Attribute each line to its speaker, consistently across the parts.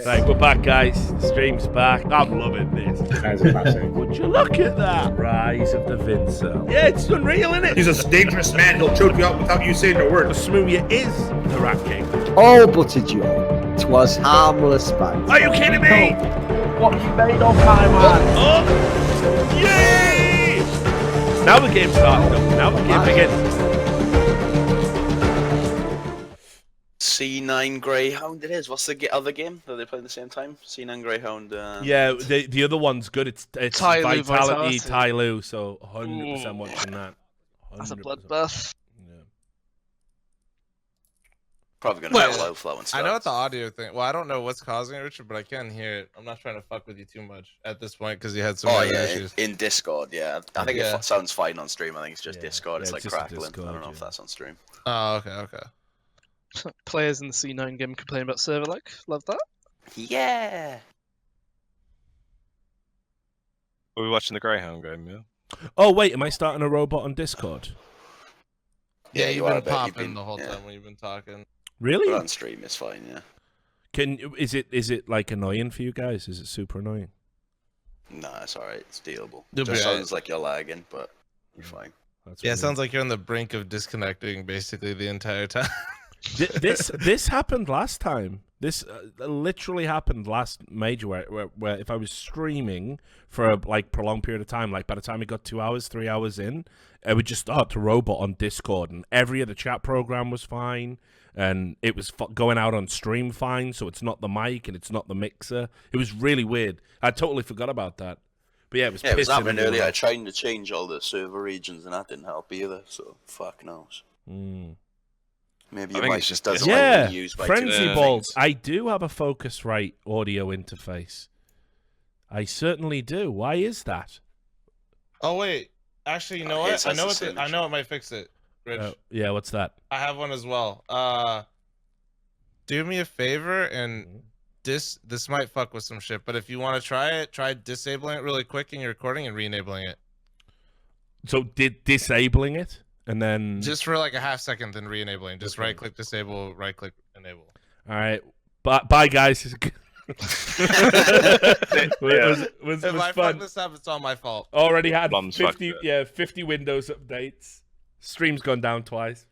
Speaker 1: Right, we're back, guys. The stream's back. I'm loving this.
Speaker 2: That's a classic.
Speaker 1: Would you look at that? Rise of the Vincel. Yeah, it's unreal, isn't it?
Speaker 2: He's a dangerous man. He'll choke you out without you saying a word.
Speaker 1: Smoothie is the Rat King.
Speaker 3: Oh, but a joke. 'Twas harmless banter.
Speaker 1: Are you kidding me?
Speaker 3: What you made of my man?
Speaker 1: Oh! Yay! Now the game's starting up. Now the game begins.
Speaker 4: C9 Greyhound it is. What's the other game that they play at the same time? C9 Greyhound.
Speaker 1: Yeah, the other one's good. It's
Speaker 5: TyLoo,
Speaker 1: Vitality, TyLoo, so 100% watching that. 100%.
Speaker 5: That's a bloodbath.
Speaker 1: Yeah.
Speaker 4: Probably gonna have a low flow and stuff.
Speaker 6: I know what the audio thing. Well, I don't know what's causing it, Richard, but I can hear it. I'm not trying to fuck with you too much at this point because you had some other issues.
Speaker 4: In Discord, yeah. I think it sounds fine on stream. I think it's just Discord. It's like
Speaker 1: just
Speaker 4: crackling.
Speaker 1: Discord,
Speaker 4: I don't know if that's on stream.
Speaker 6: Oh, okay.
Speaker 5: Players in the C9 game complain about server lag. Love that.
Speaker 4: Yeah.
Speaker 7: Are we watching the Greyhound game, yeah?
Speaker 1: Oh, wait, am I starting a robot on Discord?
Speaker 4: Yeah,
Speaker 6: you've been popping the whole time when you've been talking.
Speaker 1: Really?
Speaker 4: But on stream, it's fine, yeah.
Speaker 1: Is it like annoying for you guys? Is it super annoying?
Speaker 4: Nah, it's alright. It's dealable.
Speaker 6: You'll
Speaker 4: Just
Speaker 6: be
Speaker 4: sounds like you're lagging, but you're fine.
Speaker 6: Yeah, it sounds like you're on the brink of disconnecting basically the entire time.
Speaker 1: This happened last time. This literally happened last major where if I was streaming for a prolonged period of time, like by the time it got 2 hours, 3 hours in, it would just start to robot on Discord, and every other chat program was fine, and it was going out on stream fine. So it's not the mic and it's not the mixer. It was really weird. I totally forgot about that. But yeah, it was.
Speaker 4: Yeah, it was happening earlier. I tried to change all the server regions, and that didn't help either. So fuck knows. Maybe your mic just doesn't like being used by
Speaker 1: Frenzy Balls. I do have a Focusrite audio interface. I certainly do. Why is that?
Speaker 6: Oh wait, actually, you know what? I know what might fix it. Rich.
Speaker 1: Yeah, what's that?
Speaker 6: I have one as well. Do me a favor and this might fuck with some shit, but if you want to try it, try disabling it really quick in your recording and re-enabling it.
Speaker 1: So disabling it? And then
Speaker 6: just for like a half second, then re-enabling. Just right-click disable, right-click enable.
Speaker 1: All right, bye guys.
Speaker 6: If I fuck this up, it's all my fault.
Speaker 1: Already had 50 Windows updates. Stream's gone down twice.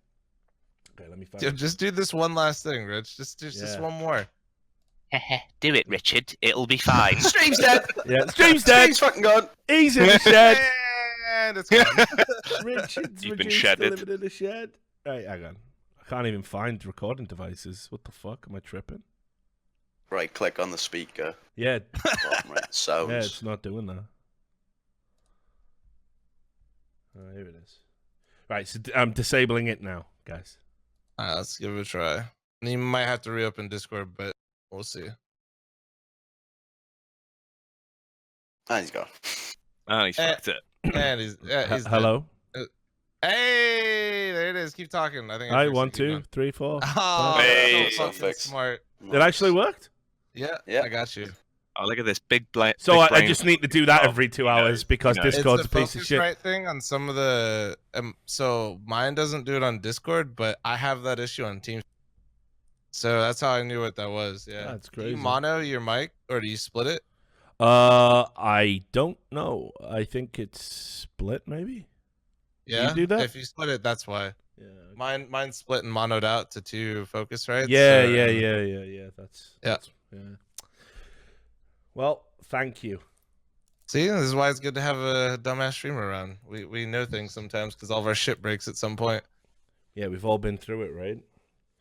Speaker 1: Okay, let me find.
Speaker 6: Just do this one last thing, Rich. Just one more.
Speaker 8: Do it, Richard. It'll be fine.
Speaker 4: Stream's dead.
Speaker 1: Yeah, stream's dead.
Speaker 4: Stream's fucking gone.
Speaker 1: He's in the shed.
Speaker 6: And it's gone.
Speaker 1: Richard's
Speaker 7: You've been shedded.
Speaker 1: living in the shed. Right, hang on. I can't even find recording devices. What the fuck? Am I tripping?
Speaker 4: Right click on the speaker.
Speaker 1: Yeah.
Speaker 4: Bottom right, sounds.
Speaker 1: Yeah, it's not doing that. Oh, here it is. Right, so I'm disabling it now, guys.
Speaker 6: Alright, let's give it a try. And you might have to reopen Discord, but we'll see.
Speaker 4: And he's gone.
Speaker 7: Oh, he's fucked it.
Speaker 6: And he's
Speaker 1: hello.
Speaker 6: Hey, there it is. Keep talking. I think.
Speaker 1: All right, 1, 2, 3, 4.
Speaker 6: Oh,
Speaker 7: hey,
Speaker 6: so smart.
Speaker 1: It actually worked.
Speaker 6: Yeah, I got you.
Speaker 7: Oh, look at this big blind.
Speaker 1: So I just need to do that every 2 hours because Discord's a piece of shit.
Speaker 6: Right thing on some of the so mine doesn't do it on Discord, but I have that issue on Teams. So that's how I knew what that was. Yeah,
Speaker 1: that's crazy.
Speaker 6: Do you mono your mic or do you split it?
Speaker 1: I don't know. I think it's split, maybe.
Speaker 6: Yeah,
Speaker 1: you do that?
Speaker 6: If you split it, that's why. Yeah, mine's split and monoed out to 2 Focusrites.
Speaker 1: Yeah,
Speaker 6: so...
Speaker 1: yeah. That's yeah. Well, thank you.
Speaker 6: See, this is why it's good to have a dumbass streamer around. We know things sometimes because all of our shit breaks at some point.
Speaker 1: Yeah, we've all been through it, right?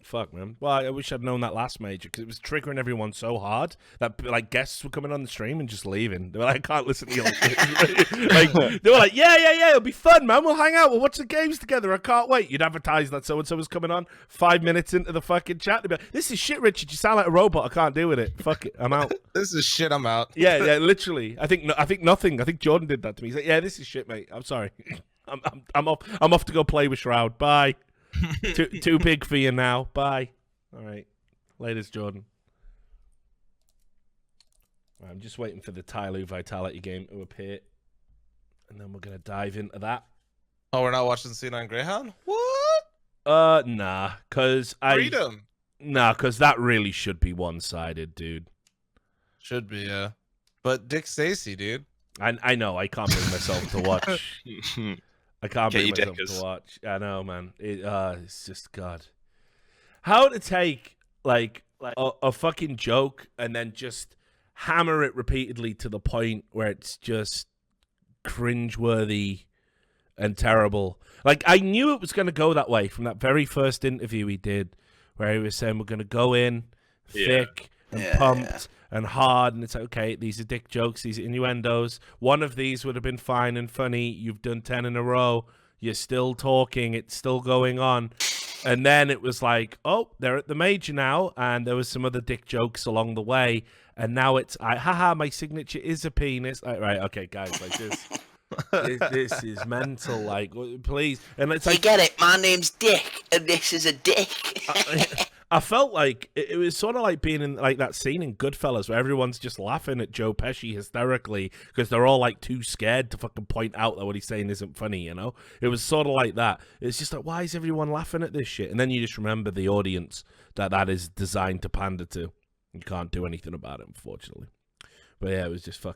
Speaker 1: Fuck, man. Well, I wish I'd known that last major because it was triggering everyone so hard that guests were coming on the stream and just leaving. They were like, I can't listen to you. They were like, yeah, it'll be fun, man. We'll hang out. We'll watch the games together. I can't wait. You'd advertise that so-and-so was coming on 5 minutes into the fucking chat. They'd be like, this is shit, Richard. You sound like a robot. I can't deal with it. Fuck it. I'm out.
Speaker 6: This is shit. I'm out.
Speaker 1: Yeah, literally. I think nothing. I think Jordan did that to me. He's like, yeah, this is shit, mate. I'm sorry. I'm off to go play with Shroud. Bye. too big for you now. Bye. All right. Latest, Jordan. I'm just waiting for the TyLoo Vitality game to appear. And then we're going to dive into that.
Speaker 6: Oh, we're not watching C9 Greyhound? What?
Speaker 1: Nah. Because I...
Speaker 6: Freedom.
Speaker 1: Nah, because that really should be one-sided, dude.
Speaker 6: Should be, yeah. But Dick Stacy, dude.
Speaker 1: I know. I can't bring myself to watch. I can't
Speaker 7: Get
Speaker 1: bring
Speaker 7: your
Speaker 1: myself
Speaker 7: dickers.
Speaker 1: to watch. I know, man. It's just God. How to take like a fucking joke and then just hammer it repeatedly to the point where it's just cringeworthy and terrible. Like, I knew it was going to go that way from that very first interview he did, where he was saying we're going to go in thick and pumped and hard, and it's like, okay, these are dick jokes, these are innuendos. One of these would have been fine and funny. You've done 10 in a row. You're still talking. It's still going on. And then it was like, oh, they're at the major now, and there was some other dick jokes along the way, and now it's, haha, my signature is a penis. Like, right, okay, guys, like this is mental. Like, please, and it's like,
Speaker 4: you get it. My name's Dick, and this is a dick.
Speaker 1: I felt like it was sort of like being in like that scene in Goodfellas where everyone's just laughing at Joe Pesci hysterically because they're all like too scared to fucking point out that what he's saying isn't funny, you know? It was sort of like that. It's just like, why is everyone laughing at this shit? And then you just remember the audience that is designed to pander to. You can't do anything about it, unfortunately. But yeah, it was just so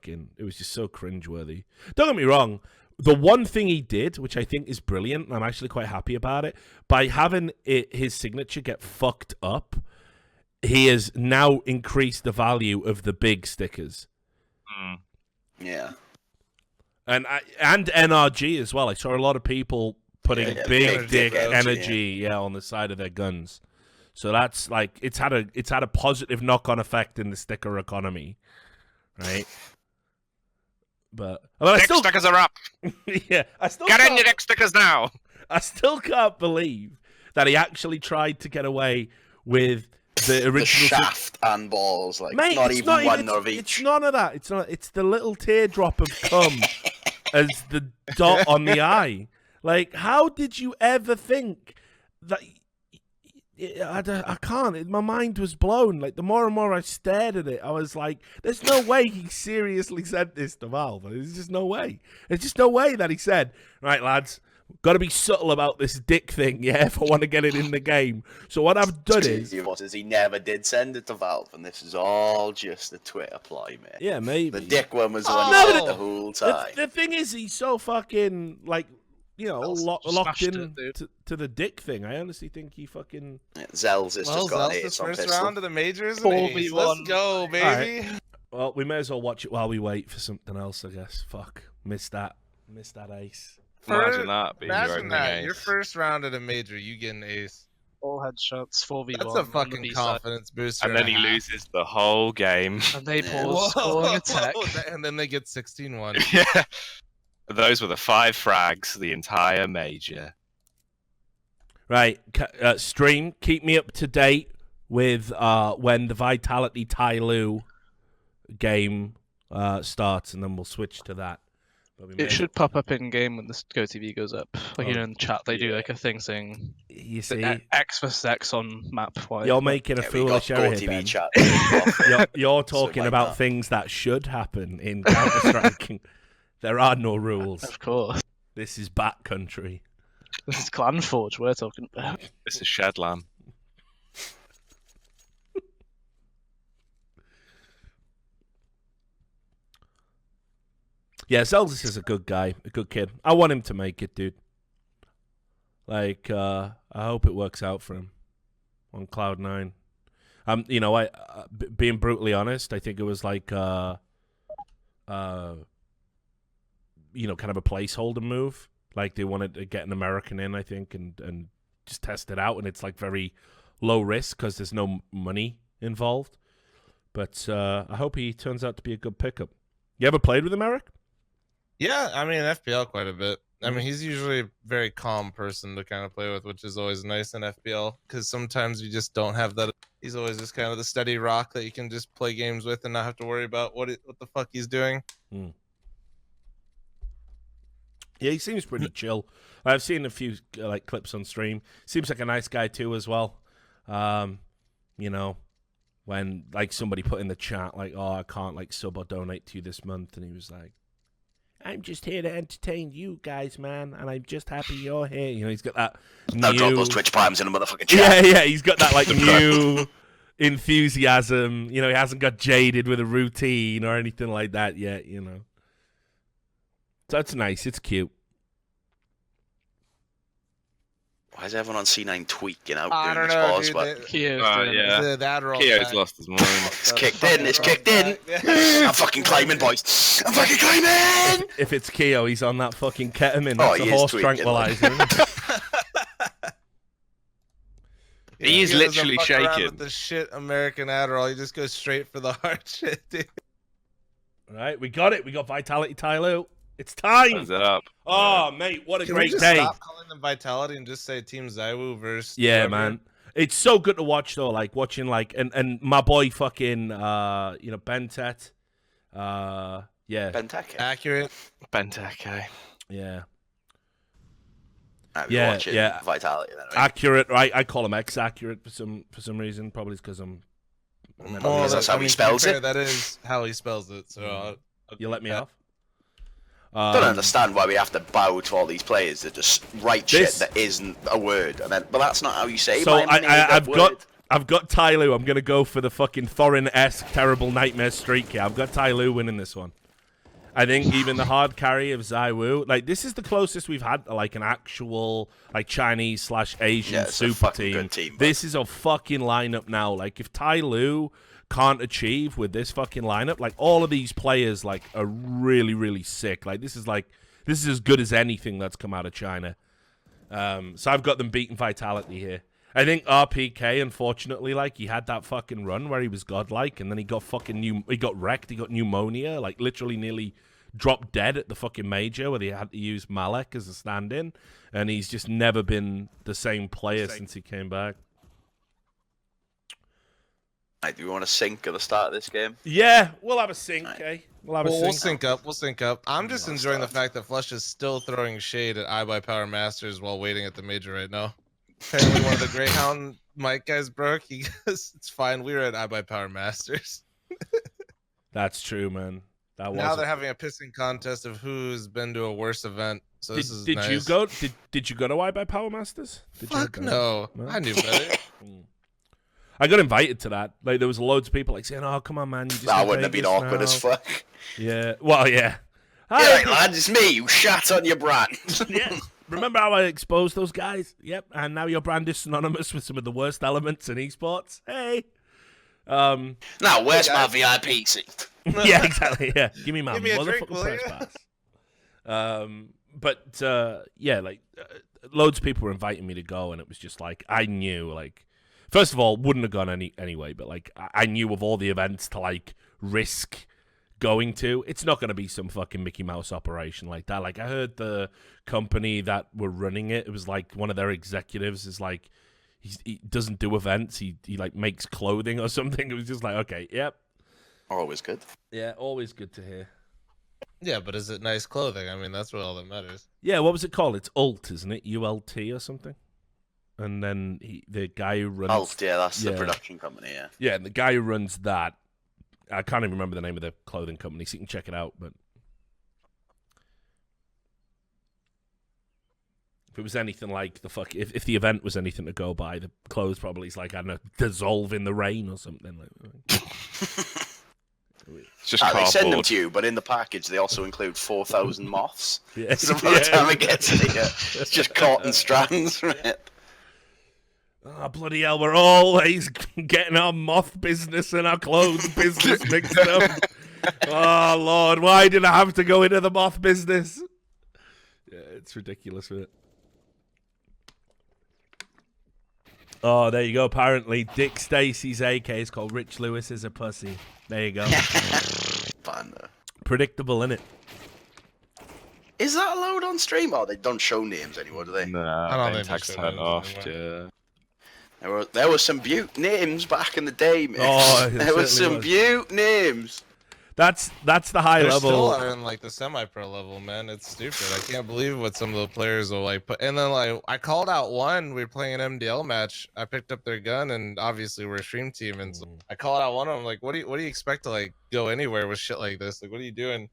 Speaker 1: cringeworthy. Don't get me wrong. The one thing he did, which I think is brilliant, and I'm actually quite happy about it, by having his signature get fucked up, he has now increased the value of the big stickers.
Speaker 4: Yeah.
Speaker 1: And NRG as well. I saw a lot of people putting big dick energy on the side of their guns. So that's like it's had a positive knock-on effect in the sticker economy, right? But I still,
Speaker 7: stickers are up.
Speaker 1: Yeah, I still
Speaker 7: Get in your dick stickers now.
Speaker 1: I still can't believe that he actually tried to get away with the original
Speaker 4: The shaft and balls, like
Speaker 1: Mate,
Speaker 4: not
Speaker 1: it's
Speaker 4: even one
Speaker 1: it's,
Speaker 4: of each.
Speaker 1: It's none of that. It's not. It's the little teardrop of cum as the dot on the eye. Like, how did you ever think that? I can't. My mind was blown. Like, the more and more I stared at it, I was like, "There's no way he seriously said this to Valve. There's just no way. There's just no way that he said, right, lads, got to be subtle about this dick thing, yeah, if I want to get it in the game. So what I've done is
Speaker 4: he never did send it to Valve, and this is all just a Twitter ploy, mate.
Speaker 1: Yeah, maybe.
Speaker 4: The dick one was the one
Speaker 1: No,
Speaker 4: he
Speaker 1: but
Speaker 4: said the whole time.
Speaker 1: the thing is, he's so fucking, like, you know, locked in to the dick thing. I honestly think he fucking...
Speaker 4: Yeah, Zell's has just got
Speaker 6: Zel's
Speaker 4: it on
Speaker 6: first
Speaker 4: pistol.
Speaker 6: round of the majors.
Speaker 5: 4v1.
Speaker 6: Let's go, baby.
Speaker 1: Right. Well, we may as well watch it while we wait for something else, I guess. Fuck. Missed that ace.
Speaker 7: Imagine that being your
Speaker 6: Imagine
Speaker 7: opening
Speaker 6: that.
Speaker 7: ace.
Speaker 6: Your first round at a major, you get an ace.
Speaker 5: All headshots, 4v1.
Speaker 6: That's a
Speaker 5: on the
Speaker 6: fucking
Speaker 5: B-side.
Speaker 6: confidence booster.
Speaker 7: And then he loses the whole game.
Speaker 5: And they
Speaker 4: Yeah.
Speaker 5: pause, calling attack.
Speaker 6: And then they get 16-1.
Speaker 7: Yeah. Those were the 5 frags the entire major.
Speaker 1: Right. Stream, keep me up to date with when the Vitality TyLoo game starts, and then we'll switch to that. But
Speaker 5: It should pop up in game when the GoTV goes up. Like, you know, in the chat, they do like a thing saying
Speaker 1: You see,
Speaker 5: X versus X on map.
Speaker 1: you're making a foolish error here, Ben.
Speaker 4: chat.
Speaker 1: You're talking
Speaker 4: might
Speaker 1: about
Speaker 4: not.
Speaker 1: things that should happen in Counter-Strike. There are no rules.
Speaker 5: Of course.
Speaker 1: This is Bat Country.
Speaker 5: This is Clan Forge we're talking about.
Speaker 7: This is Shedlam.
Speaker 1: Yeah, Zeldis is a good guy, a good kid. I want him to make it, dude. Like, I hope it works out for him on Cloud9. You know, being brutally honest, I think it was like, you know, kind of a placeholder move. Like, they wanted to get an American in, I think, and just test it out, and it's like very low risk because there's no money involved. But I hope he turns out to be a good pickup. You ever played with him, Eric?
Speaker 6: Yeah, I mean, FPL quite a bit. I mean, he's usually a very calm person to kind of play with, which is always nice in FPL, because sometimes you just don't have that. He's always just kind of the steady rock that you can just play games with and not have to worry about what the fuck he's doing.
Speaker 1: Yeah, he seems pretty chill. I've seen a few like clips on stream. Seems like a nice guy too, as well. You know, when like somebody put in the chat like, "Oh, I can't like sub or donate to you this month," and he was like, I'm just here to entertain you guys, man, and I'm just happy you're here. You know, he's got that
Speaker 4: Now drop
Speaker 1: new...
Speaker 4: those Twitch primes in a motherfucking chat.
Speaker 1: Yeah, he's got that, like, new enthusiasm. You know, he hasn't got jaded with a routine or anything like that yet, you know. So that's nice. It's cute.
Speaker 4: Why is everyone on C9 tweaking out
Speaker 6: I
Speaker 4: doing
Speaker 6: don't
Speaker 4: this
Speaker 6: know,
Speaker 4: pause?
Speaker 6: dude.
Speaker 5: Keo's doing it.
Speaker 7: yeah.
Speaker 6: The Adderall
Speaker 7: Keo's
Speaker 6: back.
Speaker 7: lost his mind.
Speaker 4: It's kicked in. It's kicked in. I'm fucking climbing, boys. I'm fucking climbing.
Speaker 1: If it's Keo, he's on that fucking ketamine.
Speaker 4: Oh,
Speaker 1: That's
Speaker 4: he
Speaker 1: a
Speaker 4: is
Speaker 1: horse
Speaker 4: tweaking, like.
Speaker 1: tranquilizer.
Speaker 7: He is
Speaker 6: doesn't
Speaker 7: literally
Speaker 6: fuck around
Speaker 7: shaking.
Speaker 6: with the shit American Adderall. He just goes straight for the hard shit, dude.
Speaker 1: All right, we got it. We got Vitality TyLoo. It's time.
Speaker 7: Thumbs it up.
Speaker 1: Oh, mate, what a
Speaker 6: Can we
Speaker 1: great
Speaker 6: just
Speaker 1: day.
Speaker 6: stop calling them Vitality and just say Team Zywoo versus
Speaker 1: Yeah,
Speaker 6: whoever?
Speaker 1: man. It's so good to watch though, like watching like and my boy fucking Bentet. Yeah.
Speaker 4: Benteke.
Speaker 6: Accurate.
Speaker 7: Benteke.
Speaker 1: Yeah.
Speaker 4: Yeah,
Speaker 1: yeah.
Speaker 4: Vitality. Then, right?
Speaker 1: Accurate, right? I call him X-accurate for some reason, probably because I'm
Speaker 4: Well, that's how he
Speaker 6: to be
Speaker 4: spells
Speaker 6: fair,
Speaker 4: it.
Speaker 6: That is how he spells it. So
Speaker 1: you let me off.
Speaker 4: I don't understand why we have to bow to all these players that just write shit that isn't a word, and then, but that's not how you say.
Speaker 1: So I've
Speaker 4: word.
Speaker 1: got TyLoo. I'm gonna go for the fucking Thorin-esque terrible nightmare streak here. I've got TyLoo winning this one. I think even the hard carry of Zywoo, like this is the closest we've had to like an actual like Chinese/Asian super team. This is a fucking lineup now. Like if TyLoo can't achieve with this fucking lineup, like all of these players like are really, really sick. Like this is as good as anything that's come out of China. So I've got them beating Vitality here. I think RPK, unfortunately, like he had that fucking run where he was godlike, and then he got he got wrecked. He got pneumonia, like literally nearly dropped dead at the fucking major where they had to use Malek as a stand-in, and he's just never been the same player since he came back.
Speaker 4: Right, do we want to sync at the start of this game?
Speaker 1: Yeah, we'll have a sync, eh?
Speaker 6: We'll sync up. We'll sync up. I'm just enjoying the fact that Flush is still throwing shade at iBuyPower Masters while waiting at the major right now. Apparently, one of the Greyhound mic guys broke. He goes, "It's fine. We were at iBuyPower Masters."
Speaker 1: That's true, man. That was.
Speaker 6: Now they're having a pissing contest of who's been to a worse event. So this is
Speaker 1: did
Speaker 6: nice.
Speaker 1: you go? Did you go to iBuyPower Masters?
Speaker 6: Fuck no. I knew better.
Speaker 1: I got invited to that. Like there was loads of people like saying, "Oh, come on, man, you just."
Speaker 4: That wouldn't have been awkward as fuck.
Speaker 1: Yeah. Well, yeah.
Speaker 4: Hi, right, lads, it's me. You shat on your brand.
Speaker 1: Yeah. Remember how I exposed those guys? Yep. And now your brand is synonymous with some of the worst elements in esports. Hey.
Speaker 4: Now, where's my VIP seat?
Speaker 1: Yeah, exactly. Yeah. Give me my
Speaker 6: drink,
Speaker 1: motherfucking press pass. But yeah, like loads of people were inviting me to go, and it was just like I knew, like, first of all, wouldn't have gone anyway, but like I knew of all the events to like risk going to. It's not going to be some fucking Mickey Mouse operation like that. Like I heard the company that were running it, it was like one of their executives is like he doesn't do events. He like makes clothing or something. It was just like, okay, yep.
Speaker 4: Always good.
Speaker 1: Yeah, always good to hear.
Speaker 6: Yeah, but is it nice clothing? I mean, that's what all that matters.
Speaker 1: Yeah, what was it called? It's Ult, isn't it? ULT or something? And then the guy who runs...
Speaker 4: Alt, yeah, that's the production company, yeah.
Speaker 1: Yeah, and the guy who runs that, I can't even remember the name of the clothing company, so you can check it out, but... If it was anything like if the event was anything to go by, the clothes probably is like, I don't know, dissolve in the rain or something. Like
Speaker 7: It's just
Speaker 4: they send them
Speaker 7: cardboard.
Speaker 4: to you, but in the package they also include 4,000 moths.
Speaker 1: Yeah.
Speaker 4: So by the time it gets here, it's just cotton strands, right?
Speaker 1: Oh, bloody hell, we're always getting our moth business and our clothes business mixed up. Oh, Lord, why did I have to go into the moth business? Yeah, it's ridiculous, isn't it? Oh, there you go. Apparently, Dick Stacy's AK is called Rich Lewis is a pussy. There you go.
Speaker 4: Fun.
Speaker 1: Predictable, innit?
Speaker 4: Is that allowed on stream? Oh, they don't show names anymore, do they?
Speaker 7: No,
Speaker 6: I don't
Speaker 7: name
Speaker 6: think
Speaker 7: tags
Speaker 6: they show
Speaker 7: turned
Speaker 6: names
Speaker 7: off.
Speaker 6: anymore.
Speaker 7: Yeah.
Speaker 4: There were some beaut names back in the day, man.
Speaker 1: Oh,
Speaker 4: there were some
Speaker 1: was.
Speaker 4: beaut names.
Speaker 1: That's the high
Speaker 6: They're
Speaker 1: level.
Speaker 6: still are in like the semi-pro level, man. It's stupid. I can't believe what some of the players will like put. And then like I called out one. We were playing an MDL match. I picked up their gun, and obviously we're a stream team. And so I called out one of them. Like, what do you expect to like go anywhere with shit like this? Like, what are you doing?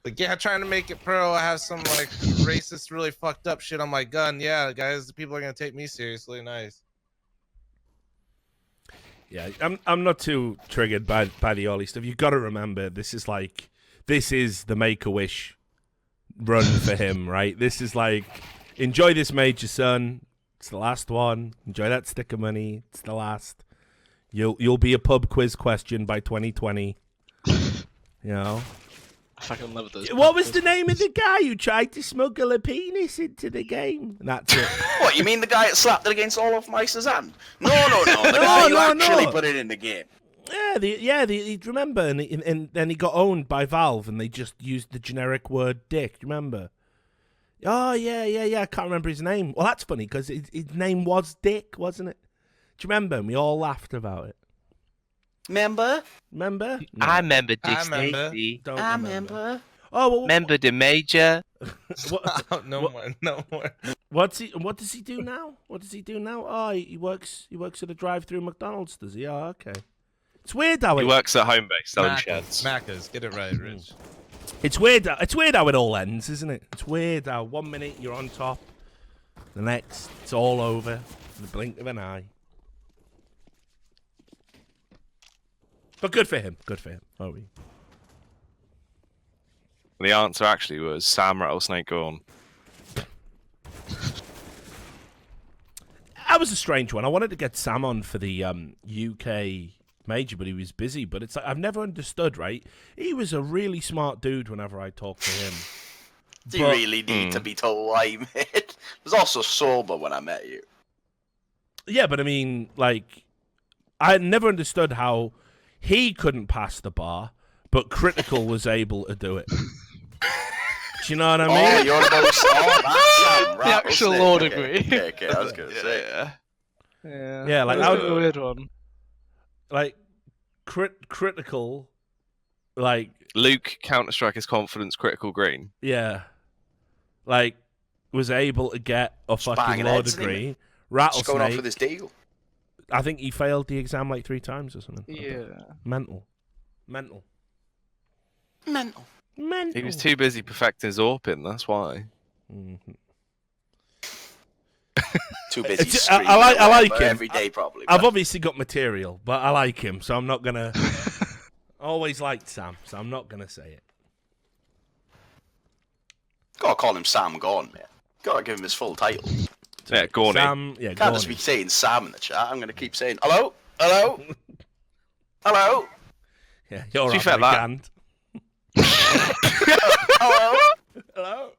Speaker 6: Like, yeah, trying to make it pro. I have some like racist, really fucked up shit on my gun. Yeah, guys, people are gonna take me seriously. Nice.
Speaker 1: Yeah, I'm not too triggered by the Ollie stuff. You've got to remember, this is the Make-A-Wish run for him, right? This is like, enjoy this major, son. It's the last one. Enjoy that stick of money. It's the last. You'll be a pub quiz question by 2020. You know.
Speaker 5: I fucking love those.
Speaker 1: What was the name of the guy who tried to smuggle a penis into the game? And that's it.
Speaker 4: What, you mean the guy that slapped it against Olaf Meister's hand? No. The guy who actually put it in the game.
Speaker 1: Yeah, remember, and then he got owned by Valve, and they just used the generic word "dick." Remember? Oh yeah. I can't remember his name. Well, that's funny because his name was Dick, wasn't it? Do you remember? And we all laughed about it.
Speaker 4: Remember?
Speaker 1: No.
Speaker 8: I remember Dick
Speaker 6: I remember.
Speaker 8: Stacy.
Speaker 1: Don't
Speaker 4: I remember.
Speaker 1: Oh, well,
Speaker 8: Remember the Major?
Speaker 6: No more.
Speaker 1: What does he do now? Oh, he works at a drive-through McDonald's, does he? Oh, okay. It's weird how
Speaker 7: He works at home base selling sheds.
Speaker 6: Macca's, get it right, Rich.
Speaker 1: It's weird how it all ends, isn't it? It's weird how 1 minute you're on top, the next it's all over in the blink of an eye. But good for him. Oh,
Speaker 7: The answer actually was Sam Rattlesnake Gorn.
Speaker 1: That was a strange one. I wanted to get Sam on for the UK major, but he was busy. But it's like, I've never understood, right? He was a really smart dude whenever I talked to him.
Speaker 4: Do you really need to be told why, mate? I was also sober when I met you.
Speaker 1: Yeah, but I mean, like, I never understood how he couldn't pass the bar, but Critical was able to do it. Do you know what I mean?
Speaker 4: Oh, you're that's Sam.
Speaker 5: The actual law degree.
Speaker 4: Okay, I was gonna say.
Speaker 1: Yeah, like
Speaker 5: that was a weird one.
Speaker 1: Like Critical, like
Speaker 7: Luke Counter-Strike is confidence critical green.
Speaker 1: yeah, like was able to get a fucking
Speaker 4: banging
Speaker 1: law
Speaker 4: heads, isn't
Speaker 1: degree.
Speaker 4: Just going off
Speaker 1: Rattlesnake,
Speaker 4: with this deal.
Speaker 1: I think he failed the exam like 3 times or something.
Speaker 5: Yeah.
Speaker 1: Mental.
Speaker 7: He was too busy perfecting his AWPing, that's why.
Speaker 1: Mm-hmm.
Speaker 4: Too busy.
Speaker 1: I like him
Speaker 4: every day, probably.
Speaker 1: I've obviously got material, but I like him, so I'm not gonna. Always liked Sam, so I'm not gonna say it.
Speaker 4: Gotta call him Sam Gorn, man. Gotta give him his full title.
Speaker 7: Yeah, Gorny.
Speaker 1: Sam, yeah,
Speaker 4: Can't just be saying Sam in the chat. I'm gonna keep saying hello. Hello.
Speaker 1: Yeah, you're
Speaker 7: To be
Speaker 1: right.
Speaker 7: fair, that-
Speaker 1: Hello.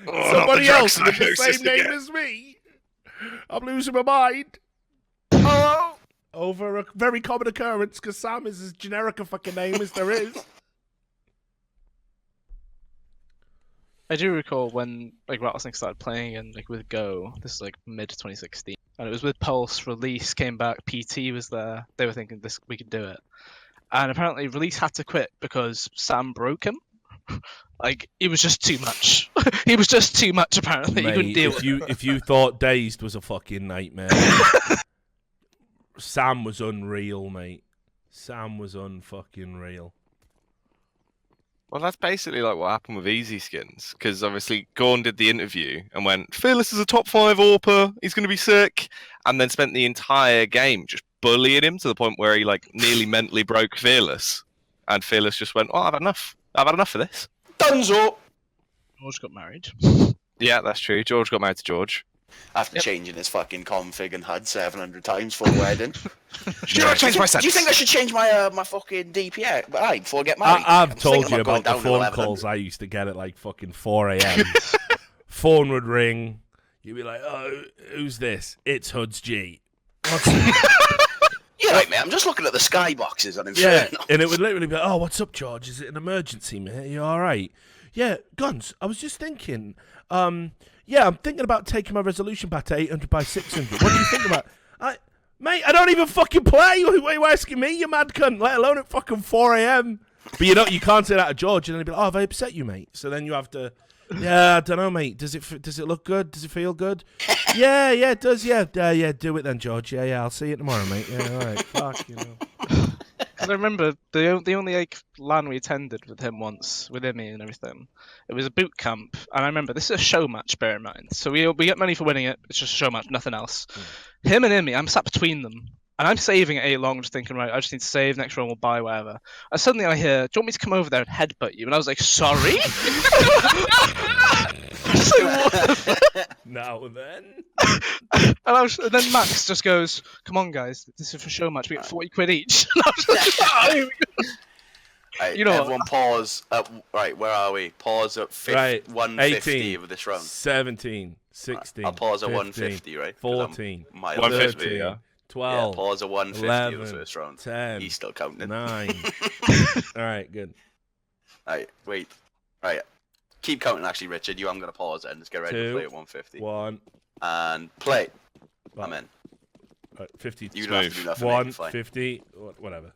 Speaker 7: Oh,
Speaker 1: Somebody
Speaker 7: not the
Speaker 1: else with the
Speaker 7: drug
Speaker 1: same name
Speaker 7: again.
Speaker 1: as me. I'm losing my mind.
Speaker 4: Hello.
Speaker 1: Over a very common occurrence, because Sam is as generic a fucking name as there is.
Speaker 5: I do recall when like Rattlesnake started playing and like with Go. This is like mid 2016, and it was with Pulse. Release came back. PT was there. They were thinking we could do it, and apparently Release had to quit because Sam broke him. Like it was just too much. He was just too much. Apparently, he couldn't
Speaker 1: Mate,
Speaker 5: deal
Speaker 1: if
Speaker 5: with
Speaker 1: you
Speaker 5: it.
Speaker 1: if you thought Dazed was a fucking nightmare, Sam was unreal, mate. Sam was unfucking real.
Speaker 7: Well, that's basically like what happened with Easy Skins, because obviously Gorn did the interview and went, Fearless is a top 5 AWPer, he's going to be sick, and then spent the entire game just bullying him to the point where he like nearly mentally broke Fearless, and Fearless just went, I've had enough of this.
Speaker 4: Dunzo.
Speaker 5: George got married.
Speaker 7: Yeah, that's true. George got married to George.
Speaker 4: After changing his fucking config and HUD 700 times for the wedding.
Speaker 7: Should I change my
Speaker 4: Do you think I should change my my fucking DPI before I get married?
Speaker 1: I've
Speaker 4: I'm
Speaker 1: told
Speaker 4: thinking
Speaker 1: you
Speaker 4: going
Speaker 1: about the
Speaker 4: down to
Speaker 1: phone
Speaker 4: 1100.
Speaker 1: calls I used to get at like fucking 4 a.m. Phone would ring. You'd be like, oh, who's this? It's Hud's G. What's
Speaker 4: Yeah, right, mate. I'm just looking at the skyboxes on
Speaker 1: Yeah,
Speaker 4: Inferno.
Speaker 1: and it would literally be like, oh, what's up, George? Is it an emergency, mate? Are you all right? Yeah, Guns, I was just thinking, yeah, I'm thinking about taking my resolution back to 800 by 600. What do you think about Mate, I don't even fucking play. Why are you asking me, you mad cunt? Let alone at fucking 4 a.m. But you can't say that to George, and then he'd be like, oh, have I upset you, mate? So then you have to, yeah, I don't know, mate. Does it look good? Does it feel good? Yeah, it does, yeah. Yeah, do it then, George. Yeah, I'll see you tomorrow, mate. Yeah, all right. Fuck, you know.
Speaker 5: I remember the only like LAN we attended with him once, with Imi and everything. It was a boot camp, and I remember this is a show match. Bear in mind, so we get money for winning it. It's just a show match, nothing else. Him and Imi, I'm sat between them, and I'm saving at A long, just thinking, right, I just need to save. Next round we'll buy whatever. And suddenly I hear, "Do you want me to come over there and headbutt you?" And I was like, "Sorry." I was like, what the fuck?
Speaker 1: Now then.
Speaker 5: And then Max just goes, "Come on, guys, this is for show match. We get 40 quid each." And I was like, "Oh, here we go."
Speaker 4: Right,
Speaker 5: You know
Speaker 4: everyone pause. Right, where are we? Pause at 150
Speaker 1: 18,
Speaker 4: of this round.
Speaker 1: 17, 16.
Speaker 4: I'll pause at
Speaker 1: 15,
Speaker 4: 150, right?
Speaker 1: 14,
Speaker 7: 150, yeah.
Speaker 1: 12.
Speaker 4: Yeah, pause at 150
Speaker 1: 11,
Speaker 4: of the first round.
Speaker 1: 10.
Speaker 4: He's still counting.
Speaker 1: 9. All right, good.
Speaker 4: Right, wait. Right. Keep counting, actually, Richard. I'm going to pause it and just get ready to play at 150.
Speaker 1: 1.
Speaker 4: And play. I'm in.
Speaker 1: 50.
Speaker 4: You don't have to do nothing.
Speaker 1: 150. Whatever.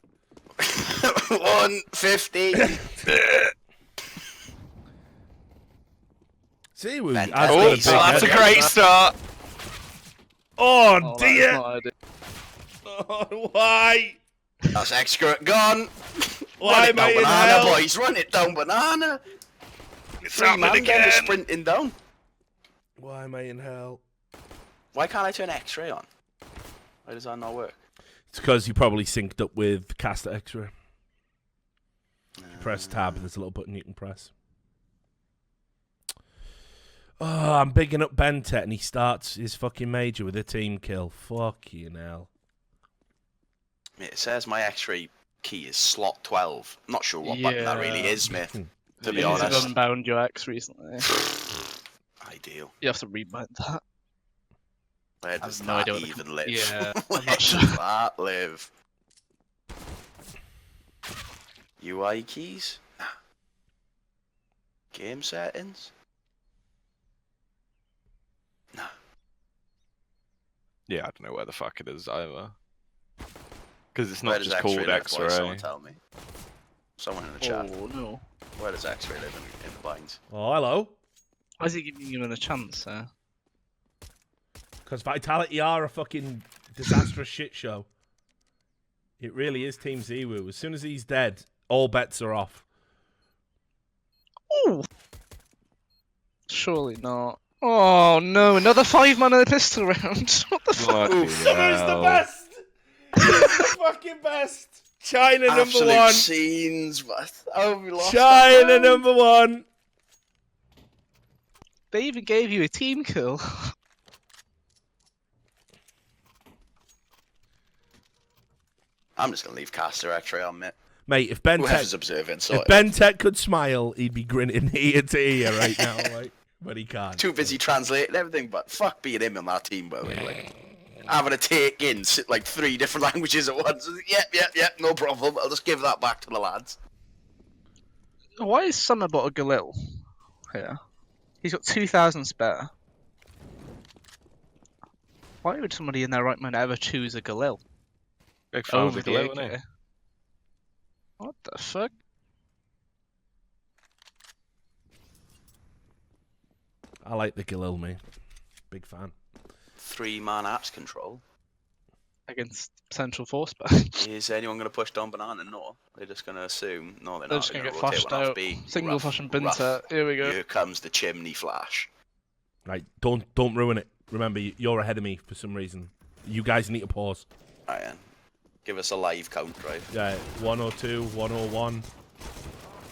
Speaker 4: 150.
Speaker 1: See,
Speaker 7: that's a great start.
Speaker 1: Oh,
Speaker 5: That's
Speaker 1: dear.
Speaker 5: not ideal.
Speaker 1: Oh, why?
Speaker 4: That's extra. Gone.
Speaker 1: Why
Speaker 4: Run it
Speaker 1: am I
Speaker 4: down,
Speaker 1: in
Speaker 4: banana,
Speaker 1: hell?
Speaker 4: boys. Run it down, banana.
Speaker 7: It's
Speaker 4: Three
Speaker 7: happening
Speaker 4: man
Speaker 7: again.
Speaker 4: just sprinting down.
Speaker 1: Why am I in hell?
Speaker 4: Why can't I turn X-ray on? Why does that not work?
Speaker 1: It's because you probably synced up with Caster X-Ray. Press tab, there's a little button you can press. Oh, I'm bigging up Bentet, and he starts his fucking major with a team kill. Fucking hell.
Speaker 4: Mate, it says my X-ray key is slot 12. I'm not sure what button that really is, mate. To be
Speaker 5: You've
Speaker 4: honest.
Speaker 5: unbound your X recently.
Speaker 4: Ideal.
Speaker 5: You have to rebind that.
Speaker 4: Where
Speaker 5: have
Speaker 4: does
Speaker 5: no
Speaker 4: that
Speaker 5: idea what
Speaker 4: even live?
Speaker 5: Yeah, I'm
Speaker 4: Where
Speaker 5: not
Speaker 4: does
Speaker 5: sure.
Speaker 4: that live? UI keys? Nah. Game settings? Nah.
Speaker 7: Yeah, I don't know where the fuck it is either. Because it's
Speaker 4: Where
Speaker 7: not
Speaker 4: does
Speaker 7: just
Speaker 4: X-ray
Speaker 7: called
Speaker 4: live, boys? Someone
Speaker 7: X-ray.
Speaker 4: tell me. Someone in the chat.
Speaker 5: Oh no.
Speaker 4: Where does X-ray live in the binds?
Speaker 1: Oh, hello.
Speaker 5: Why is he giving you a chance, sir?
Speaker 1: Because Vitality are a fucking disastrous shit show. It really is Team Ziwu. As soon as he's dead, all bets are off.
Speaker 5: Oh. Surely not. Oh no, another 5-man in the pistol round. What the fuck?
Speaker 1: Summer's the best! He's the fucking best! China
Speaker 4: Absolute
Speaker 1: number 1.
Speaker 4: scenes, but oh, we lost
Speaker 1: China
Speaker 4: that round.
Speaker 1: number 1.
Speaker 5: They even gave you a team kill.
Speaker 4: I'm just gonna leave Caster X-ray on, mate.
Speaker 1: Mate, if Ben
Speaker 4: Whoever's
Speaker 1: Tech,
Speaker 4: observing, so
Speaker 1: if Ben Tech could smile, he'd be grinning ear to ear right now, like, but he can't.
Speaker 4: too busy translating everything, but fuck being him on that team, by the way. Like, having to take in like 3 different languages at once. Yep, no problem. I'll just give that back to the lads.
Speaker 5: Why is Summer bought a Galil here? He's got 2,000 spare. Why would somebody in their right mind ever choose a Galil
Speaker 7: Big fan of
Speaker 5: over
Speaker 7: the
Speaker 5: the
Speaker 7: glue, isn't
Speaker 5: AK? What the fuck?
Speaker 1: I like the Galil, mate. Big fan.
Speaker 4: 3-man apps control.
Speaker 5: Against Central Force back.
Speaker 4: Is anyone going to push down banana? No. They're just going to assume. No, they're
Speaker 5: They're
Speaker 4: not.
Speaker 5: just
Speaker 4: They're
Speaker 5: gonna get
Speaker 4: rotate
Speaker 5: flashed
Speaker 4: one off
Speaker 5: out.
Speaker 4: B.
Speaker 5: Single
Speaker 4: Rough,
Speaker 5: fashion
Speaker 4: rough.
Speaker 5: Binter. Here we go.
Speaker 4: Here comes the chimney flash.
Speaker 1: Right, don't ruin it. Remember, you're ahead of me for some reason. You guys need to pause.
Speaker 4: Right, then. Give us a live count, right?
Speaker 1: Yeah, 102, 101,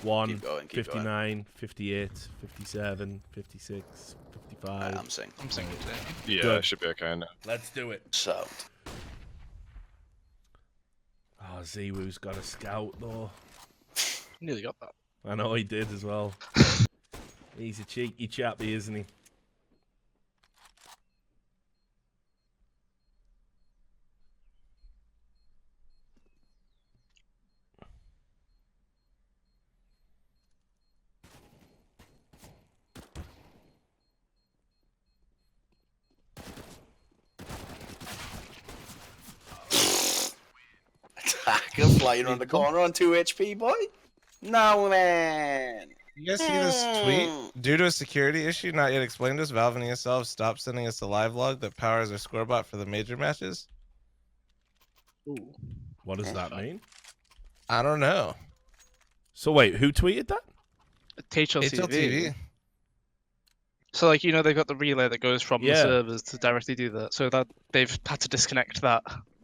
Speaker 1: 1,
Speaker 4: Keep going, keep
Speaker 1: 59, 58, 57, 56, 55.
Speaker 4: I'm saying.
Speaker 5: I'm single too.
Speaker 7: Yeah,
Speaker 1: Good.
Speaker 7: it should be okay now.
Speaker 1: Let's do it.
Speaker 4: So,
Speaker 1: Oh, Ziwu's got a scout, though.
Speaker 5: Nearly got that.
Speaker 1: I know he did as well. He's a cheeky chappy, isn't he?
Speaker 4: attacker flying around the corner on 2 HP, boy. No, man.
Speaker 6: You guys see this tweet? Due to a security issue not yet explained to us, Valve and ESL have stopped sending us a live log that powers our scorebot for the major matches.
Speaker 5: Ooh.
Speaker 1: What does that mean?
Speaker 6: I don't know.
Speaker 1: So wait, who tweeted that?
Speaker 6: HLTV.
Speaker 5: So like they've got the relay that goes from the
Speaker 1: Yeah.
Speaker 5: servers to directly do that. So that they've had to disconnect that.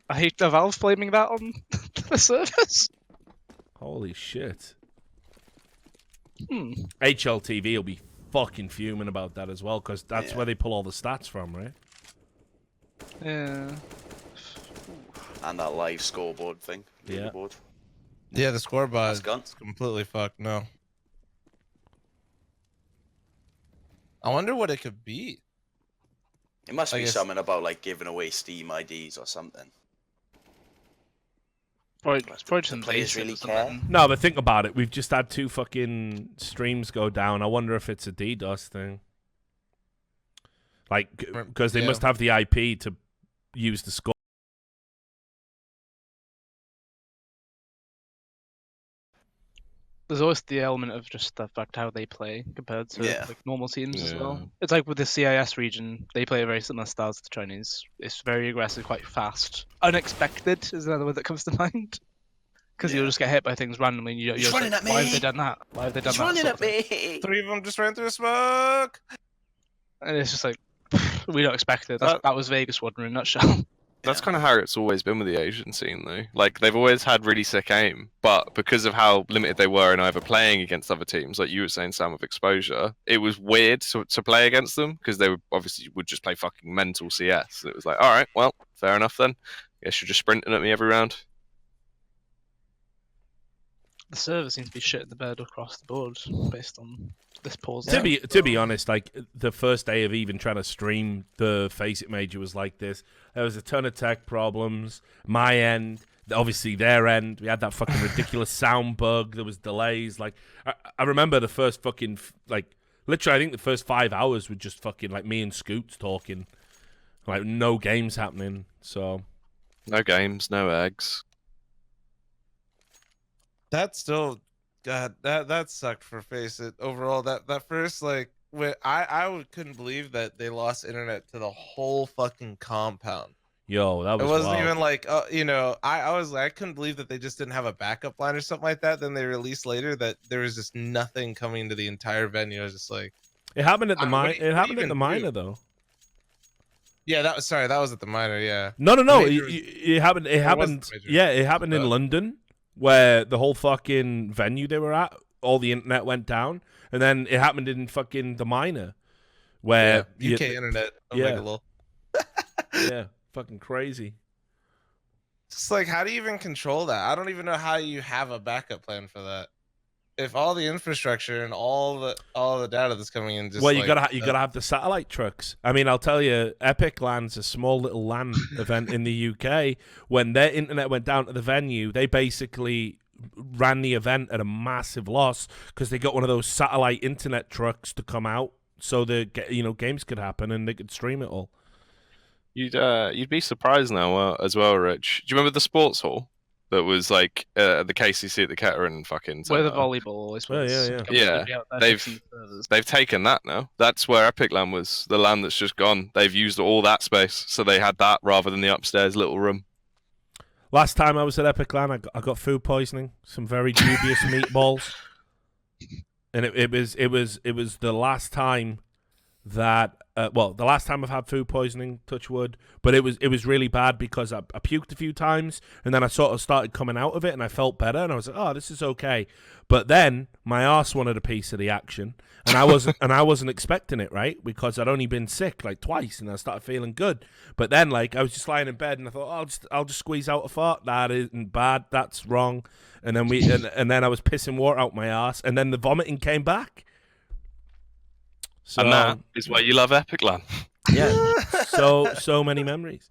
Speaker 5: I hate the Valve blaming that on the servers.
Speaker 1: Holy shit.
Speaker 5: Hmm.
Speaker 1: HLTV will be fucking fuming about that as well, because that's where they pull all the stats from, right?
Speaker 5: Yeah.
Speaker 4: And that live scoreboard thing.
Speaker 1: Yeah.
Speaker 4: Leaderboard.
Speaker 6: Yeah, the scoreboard
Speaker 4: That's gone.
Speaker 6: is completely fucked. No. I wonder what it could be.
Speaker 4: It must
Speaker 6: I
Speaker 4: be
Speaker 6: guess-
Speaker 4: something about like giving away Steam IDs or something.
Speaker 5: Probably just
Speaker 4: The
Speaker 5: some
Speaker 4: players
Speaker 5: basic
Speaker 4: really
Speaker 5: or
Speaker 4: care.
Speaker 5: something.
Speaker 1: No, but think about it. We've just had 2 fucking streams go down. I wonder if it's a DDoS thing. Like, because they
Speaker 6: Yeah.
Speaker 1: must have the IP to use the score.
Speaker 5: There's always the element of just the fact how they play compared to
Speaker 4: Yeah.
Speaker 5: like normal teams as
Speaker 7: Yeah.
Speaker 5: well. It's like with the CIS region, they play a very similar style to the Chinese. It's very aggressive, quite fast. Unexpected is another word that comes to mind. Because you'll just get hit by things randomly and you're
Speaker 4: He's
Speaker 5: just
Speaker 4: running
Speaker 5: like,
Speaker 4: at
Speaker 5: why have
Speaker 4: me!
Speaker 5: they done that? Why have they done
Speaker 4: He's
Speaker 5: that?
Speaker 4: running
Speaker 5: sort
Speaker 4: at
Speaker 5: of thing.
Speaker 4: me!
Speaker 6: 3 of them just ran through smoke.
Speaker 5: And it's just like, we don't expect it.
Speaker 7: That-
Speaker 5: That was Vegas one in a nutshell.
Speaker 7: That's kind of how it's always been with the Asian scene, though. Like, they've always had really sick aim, but because of how limited they were in either playing against other teams, like you were saying, Sam, with exposure, it was weird to play against them because they would just play fucking mental CS. And it was like, all right, well, fair enough then. Guess you're just sprinting at me every round.
Speaker 5: The server seems to be shit in the bed across the board based on this pause.
Speaker 1: To be honest, like the first day of even trying to stream the Face It Major was like this. There was a ton of tech problems. My end, obviously their end. We had that fucking ridiculous sound bug. There was delays. Like I remember the first fucking literally, I think the first 5 hours were just fucking like me and Scoots talking, like no games happening. So
Speaker 7: No games, no eggs.
Speaker 6: That still, God, that sucked for Face It. Overall, that first couldn't believe that they lost internet to the whole fucking compound.
Speaker 1: yo, that was
Speaker 6: It wasn't
Speaker 1: wild.
Speaker 6: even like, I was like, I couldn't believe that they just didn't have a backup line or something like that. Then they released later that there was just nothing coming to the entire venue. I was just like,
Speaker 1: It happened at the
Speaker 6: What
Speaker 1: mine.
Speaker 6: do you
Speaker 1: It happened at
Speaker 6: even
Speaker 1: the
Speaker 6: do?
Speaker 1: minor though.
Speaker 6: yeah, that was at the minor, yeah.
Speaker 1: No.
Speaker 6: Major
Speaker 1: It happened. It
Speaker 6: it wasn't
Speaker 1: happened.
Speaker 6: the major.
Speaker 1: Yeah, it happened in
Speaker 6: Oh.
Speaker 1: London, where the whole fucking venue they were at, all the internet went down, and then it happened in fucking the minor, where
Speaker 6: UK internet,
Speaker 1: yeah.
Speaker 6: Omegalol.
Speaker 1: yeah, fucking crazy.
Speaker 6: It's like, how do you even control that? I don't even know how you have a backup plan for that. If all the infrastructure and all the data that's coming in, just
Speaker 1: Well, you
Speaker 6: like,
Speaker 1: gotta have the satellite trucks. I mean, I'll tell you, Epic Land's a small little LAN event in the UK. When their internet went down to the venue, they basically ran the event at a massive loss because they got one of those satellite internet trucks to come out so the games could happen and they could stream it all.
Speaker 7: You'd be surprised now as well, Rich. Do you remember the sports hall that was like the KCC at the Kettering fucking
Speaker 5: Where the
Speaker 7: centre?
Speaker 5: volleyball always
Speaker 1: Oh,
Speaker 5: was.
Speaker 1: yeah.
Speaker 7: Yeah, they've taken that now. That's where Epic Land was. The land that's just gone. They've used all that space, so they had that rather than the upstairs little room.
Speaker 1: Last time I was at Epic Land, I got food poisoning, some very dubious meatballs, and it was the last time that the last time I've had food poisoning, touch wood, but it was really bad because I puked a few times and then I sort of started coming out of it and I felt better and I was like, oh, this is okay. But then my arse wanted a piece of the action and I wasn't expecting it, right? Because I'd only been sick like twice and I started feeling good. But then like I was just lying in bed and I thought, oh, I'll just squeeze out a fart. That isn't bad. That's wrong. And then and then I was pissing water out my arse and then the vomiting came back. So,
Speaker 7: And that is why you love Epic Land.
Speaker 1: yeah, so many memories.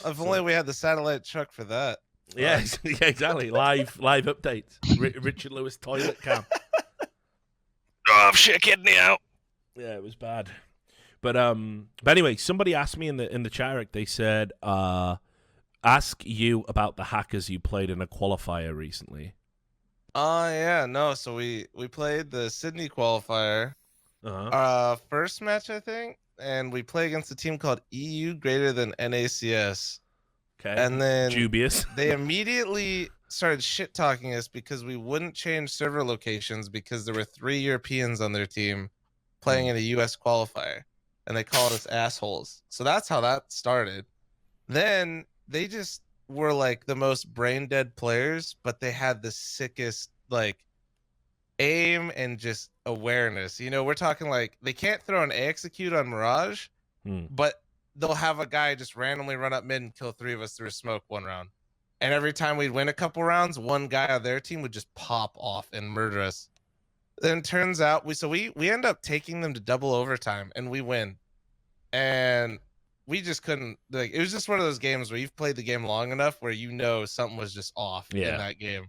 Speaker 6: if only we had the satellite truck for that.
Speaker 1: Yeah, yeah, exactly. Live updates. Richard Lewis toilet cam.
Speaker 7: Oh, shit, kidney out.
Speaker 1: Yeah, it was bad. But anyway, somebody asked me in the chat. They said, ask you about the hackers you played in a qualifier recently.
Speaker 6: Oh yeah, no. So we played the Sydney qualifier. First match, I think, and we play against a team called EU greater than NACS.
Speaker 1: Okay.
Speaker 6: And then
Speaker 1: Dubious.
Speaker 6: they immediately started shit talking us because we wouldn't change server locations because there were 3 Europeans on their team playing in a US qualifier, and they called us assholes. So that's how that started. Then they just were like the most brain dead players, but they had the sickest like aim and just awareness. You know, we're talking like they can't throw an A execute on Mirage, but they'll have a guy just randomly run up mid and kill 3 of us through a smoke one round. And every time we'd win a couple rounds, one guy on their team would just pop off and murder us. Then turns out we end up taking them to double overtime and we win. And we just couldn't, like, it was just one of those games where you've played the game long enough where you know something was just off in that game.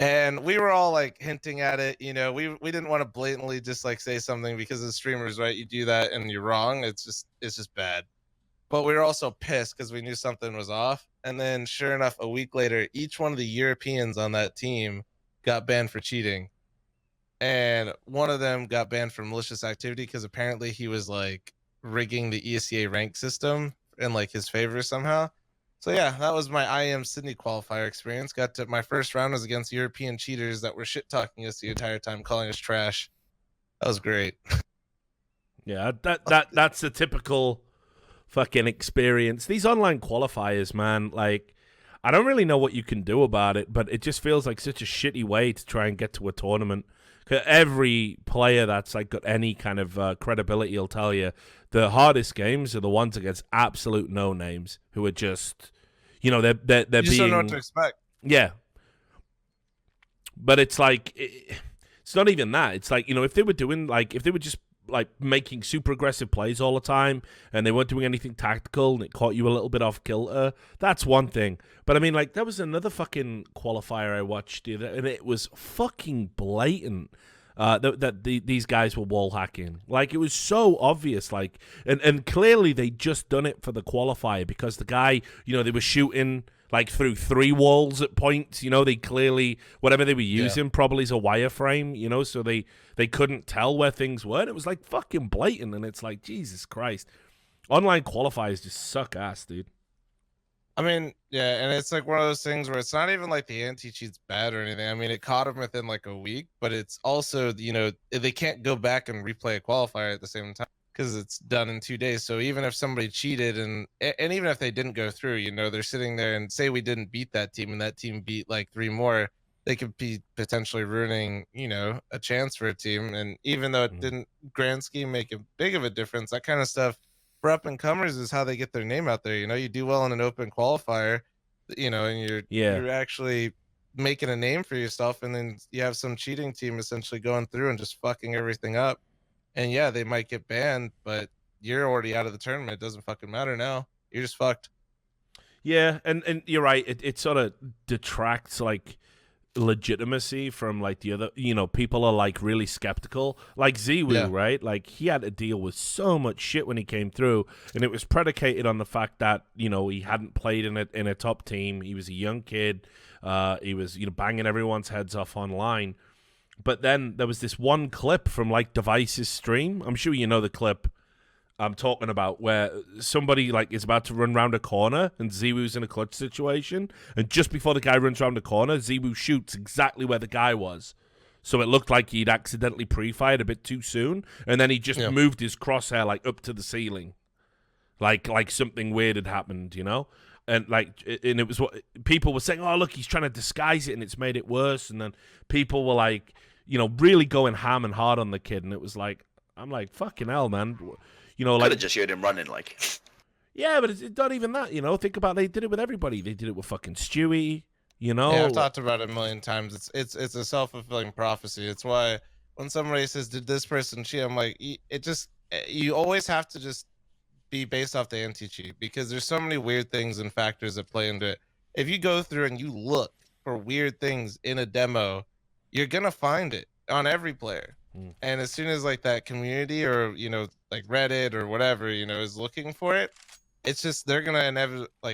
Speaker 6: And we were all like hinting at it, you know, we didn't want to blatantly just like say something because the streamers, right? You do that and you're wrong. It's just bad. But we were also pissed because we knew something was off. And then sure enough, a week later, each one of the Europeans on that team got banned for cheating. And one of them got banned for malicious activity because apparently he was like rigging the ESEA rank system in like his favor somehow. So yeah, that was my IM Sydney qualifier experience. Got to my first round was against European cheaters that were shit talking us the entire time, calling us trash. That was great.
Speaker 1: Yeah, that's a typical fucking experience. These online qualifiers, man, like, I don't really know what you can do about it, but it just feels like such a shitty way to try and get to a tournament. 'Cause every player that's like got any kind of credibility will tell you the hardest games are the ones against absolute no names who are just, you know, they're
Speaker 6: You just
Speaker 1: being,
Speaker 6: don't know what to expect.
Speaker 1: yeah. But it's like it's not even that. It's like, you know, if they were doing like, if they were just like making super aggressive plays all the time and they weren't doing anything tactical and it caught you a little bit off kilter, that's one thing. But I mean, like, there was another fucking qualifier I watched the other, and it was fucking blatant that these guys were wall hacking. Like, it was so obvious, like, and clearly they just done it for the qualifier because the guy, you know, they were shooting like through 3 walls at points, you know, they clearly, whatever they were using probably is a wireframe, you know, so they couldn't tell where things were. And it was like fucking blatant, and it's like, Jesus Christ. Online qualifiers just suck ass, dude.
Speaker 6: I mean, yeah, and it's like one of those things where it's not even like the anti-cheat's bad or anything. I mean, it caught him within like a week, but it's also, you know, they can't go back and replay a qualifier at the same time because it's done in 2 days. So even if somebody cheated and even if they didn't go through, you know, they're sitting there and say we didn't beat that team and that team beat like 3 more, they could be potentially ruining, you know, a chance for a team. And even though it didn't grand scheme make a big of a difference, that kind of stuff for up and comers is how they get their name out there. You know, you do well in an open qualifier, you know, and you're actually making a name for yourself, and then you have some cheating team essentially going through and just fucking everything up. And yeah, they might get banned, but you're already out of the tournament. It doesn't fucking matter now. You're just fucked.
Speaker 1: Yeah, and you're right. It sort of detracts like legitimacy from like the other, you know, people are like really skeptical, like Ziwu, right? Like, he had to deal with so much shit when he came through, and it was predicated on the fact that, you know, he hadn't played in a top team. He was a young kid. He was, you know, banging everyone's heads off online. But then there was this one clip from like Device's stream. I'm sure you know the clip I'm talking about, where somebody like is about to run round a corner and Ziwu's in a clutch situation, and just before the guy runs round the corner, Ziwu shoots exactly where the guy was. So it looked like he'd accidentally pre-fired a bit too soon, and then he just moved his crosshair like up to the ceiling, like something weird had happened, you know. And it was what people were saying. Oh, look, he's trying to disguise it, and it's made it worse. And then people were like, you know, really going ham and hard on the kid, and it was like, I'm like, fucking hell, man. You know, like,
Speaker 4: could have just heard him running, like.
Speaker 1: Yeah, but it's not even that. You know, think about, they did it with everybody. They did it with fucking Stewie. You know,
Speaker 6: yeah, I've talked about it a million times. It's a self-fulfilling prophecy. It's why when somebody says, "Did this person cheat?" I'm like, you always have to just be based off the anti-cheat, because there's so many weird things and factors that play into it. If you go through and you look for weird things in a demo, you're gonna find it on every player. And as soon as like that community, or, you know, like Reddit or whatever, you know, is looking for it, it's just they're gonna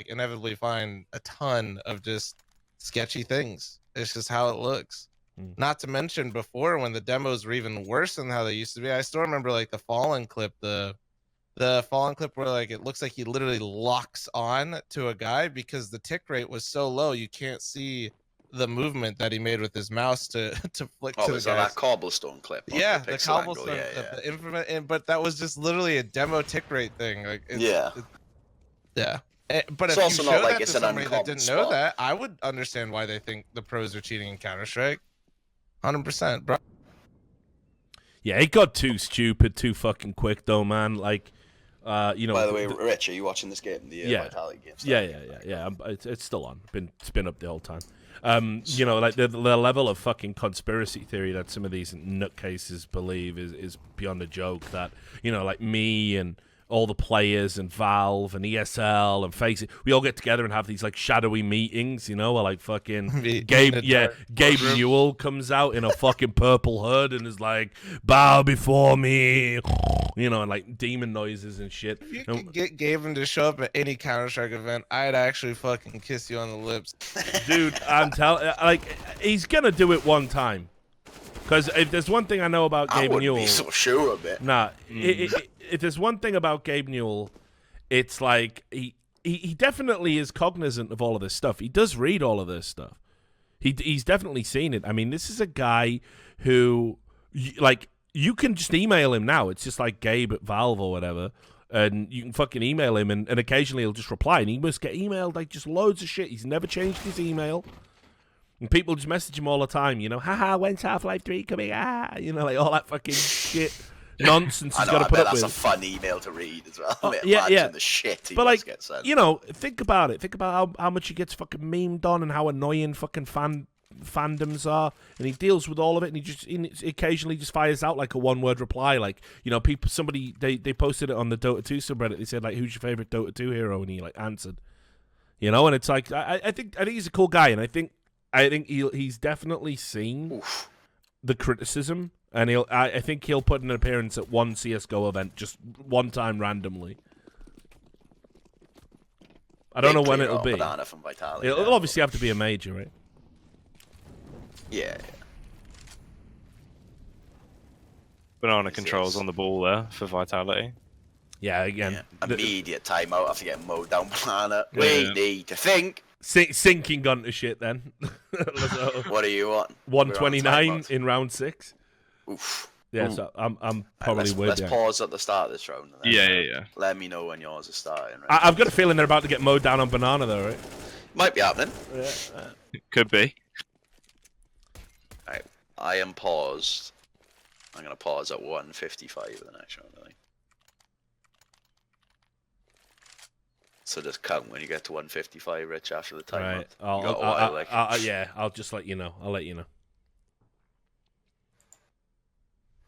Speaker 6: inevitably find a ton of just sketchy things. It's just how it looks. Not to mention before, when the demos were even worse than how they used to be. I still remember like the Fallen clip, the Fallen clip where like it looks like he literally locks on to a guy because the tick rate was so low you can't see the movement that he made with his mouse to flick
Speaker 4: Oh,
Speaker 6: to
Speaker 4: was
Speaker 6: the
Speaker 4: that
Speaker 6: guys.
Speaker 4: that cobblestone clip? on
Speaker 6: Yeah,
Speaker 4: the,
Speaker 6: the
Speaker 4: pixel angle?
Speaker 6: cobblestone,
Speaker 4: Yeah,
Speaker 6: the infamous, but that was just literally a demo tick rate thing. Like,
Speaker 4: yeah.
Speaker 6: yeah. But
Speaker 4: It's
Speaker 6: if you
Speaker 4: also not
Speaker 6: show
Speaker 4: like
Speaker 6: that
Speaker 4: it's
Speaker 6: to
Speaker 4: an
Speaker 6: somebody that
Speaker 4: uncommon
Speaker 6: didn't know
Speaker 4: spot.
Speaker 6: that, I would understand why they think the pros are cheating in Counter Strike. 100%, bro.
Speaker 1: Yeah, it got too stupid, too fucking quick, though, man. Like, you know.
Speaker 4: By the way, Rich, are you watching this game? The
Speaker 1: Yeah.
Speaker 4: Vitality game?
Speaker 1: Yeah. It's still on. It's been up the whole time. You know, like the level of fucking conspiracy theory that some of these nutcases believe is beyond a joke. That, you know, like me and all the players and Valve and ESL and Face It, we all get together and have these like shadowy meetings, you know, where like fucking Gabe Newell comes out in a fucking purple hood and is like, bow before me, you know, and like demon noises and shit.
Speaker 6: If you could get Gaben to show up at any Counter Strike event, I'd actually fucking kiss you on the lips.
Speaker 1: Dude, I'm telling, like, he's gonna do it one time. Because if there's one thing I know about
Speaker 4: I
Speaker 1: Gabe
Speaker 4: wouldn't
Speaker 1: Newell,
Speaker 4: be so sure of it.
Speaker 1: nah, if there's one thing about Gabe Newell, it's like he definitely is cognizant of all of this stuff. He does read all of this stuff. He's definitely seen it. I mean, this is a guy who, like, you can just email him now. It's just like Gabe at Valve or whatever. And you can fucking email him, and occasionally he'll just reply. And he must get emailed, like, just loads of shit. He's never changed his email. And people just message him all the time, you know, haha, when's Half-Life 3 coming? Ah, you know, like all that fucking shit nonsense he's got to put up with.
Speaker 4: That's a fun email to read as well.
Speaker 1: Oh, yeah.
Speaker 4: The shit he
Speaker 1: but
Speaker 4: must
Speaker 1: like,
Speaker 4: get sent.
Speaker 1: you know, think about it. Think about how much he gets fucking memed on and how annoying fucking fandoms are. And he deals with all of it, and he occasionally just fires out like a one-word reply. Like, you know, somebody they posted it on the Dota 2 subreddit. They said like, who's your favorite Dota 2 hero? And he like answered. You know, and it's like I think he's a cool guy, and I think he's definitely seen the criticism, and I think he'll put an appearance at one CS:GO event just one time randomly. I don't know when it'll be.
Speaker 4: From Vitality,
Speaker 1: It'll obviously have to be a major, right?
Speaker 4: Yeah.
Speaker 7: Banana controls on the ball there for Vitality.
Speaker 1: Yeah, again.
Speaker 4: Immediate timeout after getting mowed down Banana. We need to think.
Speaker 1: Sinking gun to shit then.
Speaker 4: What do you want?
Speaker 1: 129 in round 6.
Speaker 4: Oof.
Speaker 1: Yeah, so I'm probably with
Speaker 4: Let's pause at the start of this round.
Speaker 7: Yeah.
Speaker 4: Let me know when yours is starting. Right?
Speaker 1: I've got a feeling they're about to get mowed down on Banana though, right?
Speaker 4: Might be happening.
Speaker 1: Yeah.
Speaker 7: Could be.
Speaker 4: Right, I am paused. I'm gonna pause at 1:55 of the next round, I think. So just count when you get to 1:55, Rich, after the timer.
Speaker 1: Right. I'll just let you know. I'll let you know.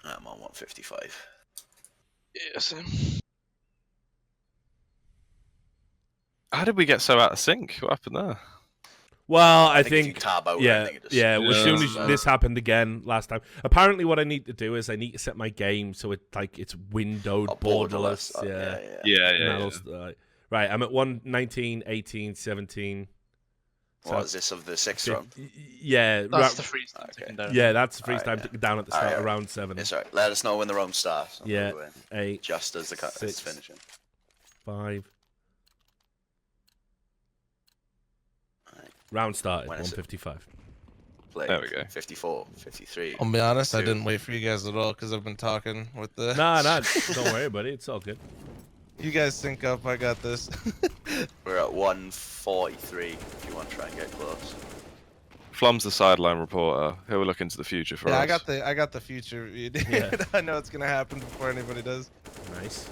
Speaker 4: I'm on 1:55.
Speaker 5: Yes.
Speaker 7: How did we get so out of sync? What happened there?
Speaker 1: Well, I
Speaker 4: if you
Speaker 1: think
Speaker 4: tab out,
Speaker 1: yeah,
Speaker 4: I think it just
Speaker 1: as soon as this happened again last time. Apparently, what I need to do is I need to set my game so it's windowed, borderless.
Speaker 7: Yeah.
Speaker 1: Right, I'm at 1:19, 18, 17.
Speaker 4: What is this of the 6th round?
Speaker 1: Yeah,
Speaker 5: That's the freeze time.
Speaker 1: Okay. Yeah, that's the freeze time down at the start of round 7.
Speaker 4: It's alright. Let us know when the round starts.
Speaker 1: Yeah, 8.
Speaker 4: Just as it's finishing.
Speaker 1: 5. Round started. 1:55.
Speaker 7: There we go.
Speaker 4: 54, 53.
Speaker 6: I'll be honest, I didn't wait for you guys at all because I've been talking with the.
Speaker 1: Nah, don't worry, buddy. It's all good.
Speaker 6: You guys sync up. I got this.
Speaker 4: We're at 1:43. If you want to try and get close.
Speaker 7: fl0m's the sideline reporter. He'll look into the future for us.
Speaker 6: I got the future.
Speaker 1: Yeah.
Speaker 6: I know it's gonna happen before anybody does.
Speaker 1: Nice.